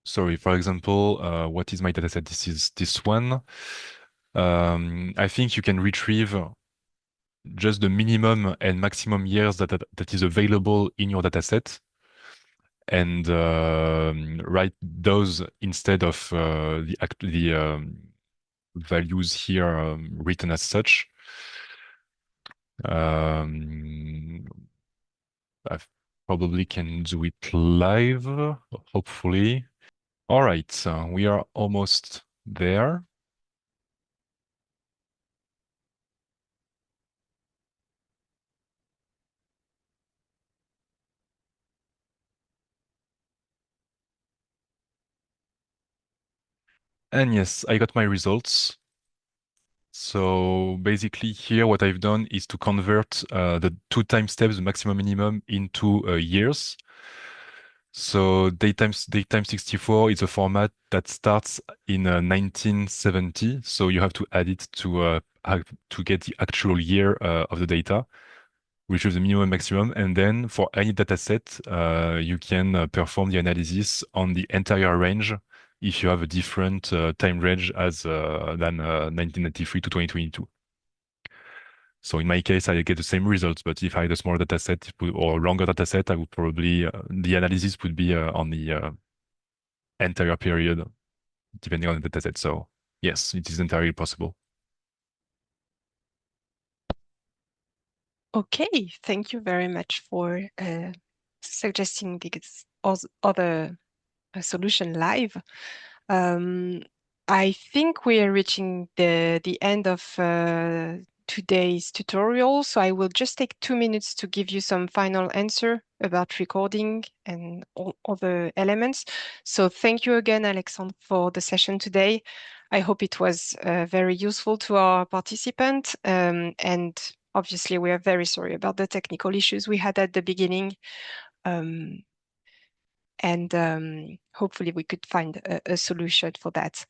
sorry, for example, what is my data set? This is this one. I think you can retrieve just the minimum and maximum years that is available in your data set, and write those instead of the values here written as such. I probably can do it live, hopefully. All right, so we are almost there. And yes, I got my results. So basically here, what I've done is to convert the 2 time steps, the maximum minimum, into years. So datetime 64 is a format that starts in 1970. So you have to add it to get the actual year of the data, which is the minimum maximum. And then for any dataset, you can perform the analysis on the entire range if you have a different time range than 1993 to 2022. So in my case, I get the same results, but if I had a smaller dataset or longer dataset, I would probably the analysis would be on the entire period, depending on the dataset. So yes, it is entirely possible. Okay, thank you very much for suggesting this other solution live. Um, I think we are reaching the end of today's tutorial, so I will just take 2 minutes to give you some final answer about recording and all other elements. So thank you again, Alexandre, for the session today. I hope it was very useful to our participant, and obviously we are very sorry about the technical issues we had at the beginning. And hopefully we could find a solution for that.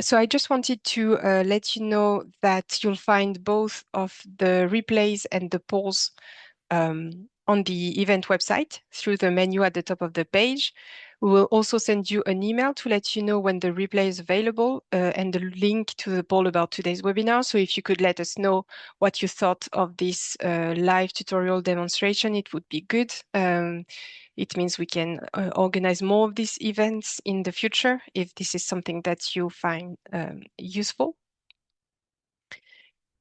So I just wanted to let you know that you'll find both of the replays and the polls on the event website through the menu at the top of the page. We will also send you an email to let you know when the replay is available and the link to the poll about today's webinar. So if you could let us know what you thought of this live tutorial demonstration, it would be good. It means we can organize more of these events in the future if this is something that you find useful.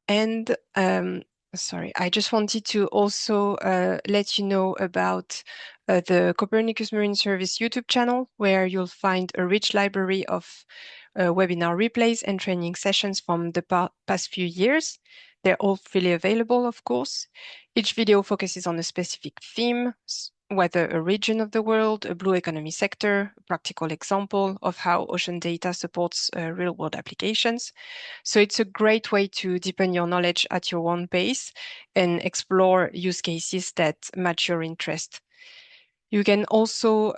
And sorry, I just wanted to also let you know about the Copernicus Marine Service YouTube channel, where you'll find a rich library of webinar replays and training sessions from the past few years. They're all freely available, of course. Each video focuses on a specific theme, whether a region of the world, a blue economy sector, a practical example of how ocean data supports real-world applications. So it's a great way to deepen your knowledge at your own pace and explore use cases that match your interest. You can also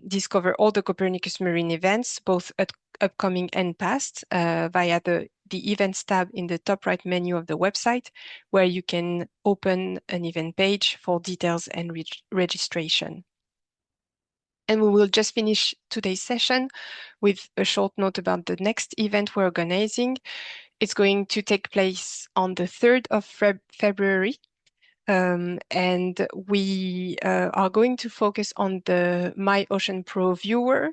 discover all the Copernicus Marine events, both upcoming and past, via the Events tab in the top right menu of the website, where you can open an event page for details and registration. And we will just finish today's session with a short note about the next event we're organizing. It's going to take place on the 3rd of February. And we are going to focus on the My Ocean Pro viewer.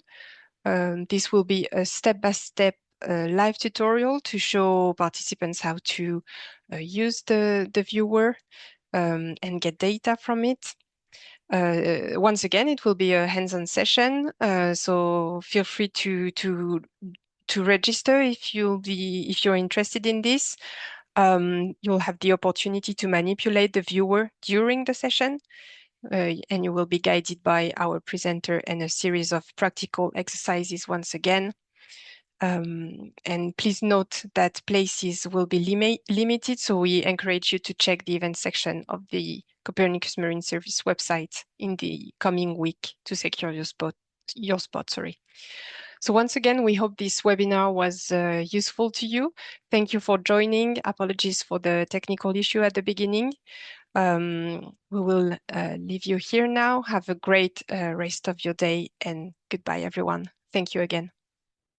This will be a step-by-step live tutorial to show participants how to use the viewer and get data from it. Once again, it will be a hands-on session, so feel free to register if you're interested in this. You'll have the opportunity to manipulate the viewer during the session, and you will be guided by our presenter and a series of practical exercises once again. And please note that places will be limited, so we encourage you to check the event section of the Copernicus Marine Service website in the coming week to secure your spot. So once again, we hope this webinar was useful to you. Thank you for joining. Apologies for the technical issue at the beginning. We will leave you here now. Have a great rest of your day, and goodbye, everyone. Thank you again.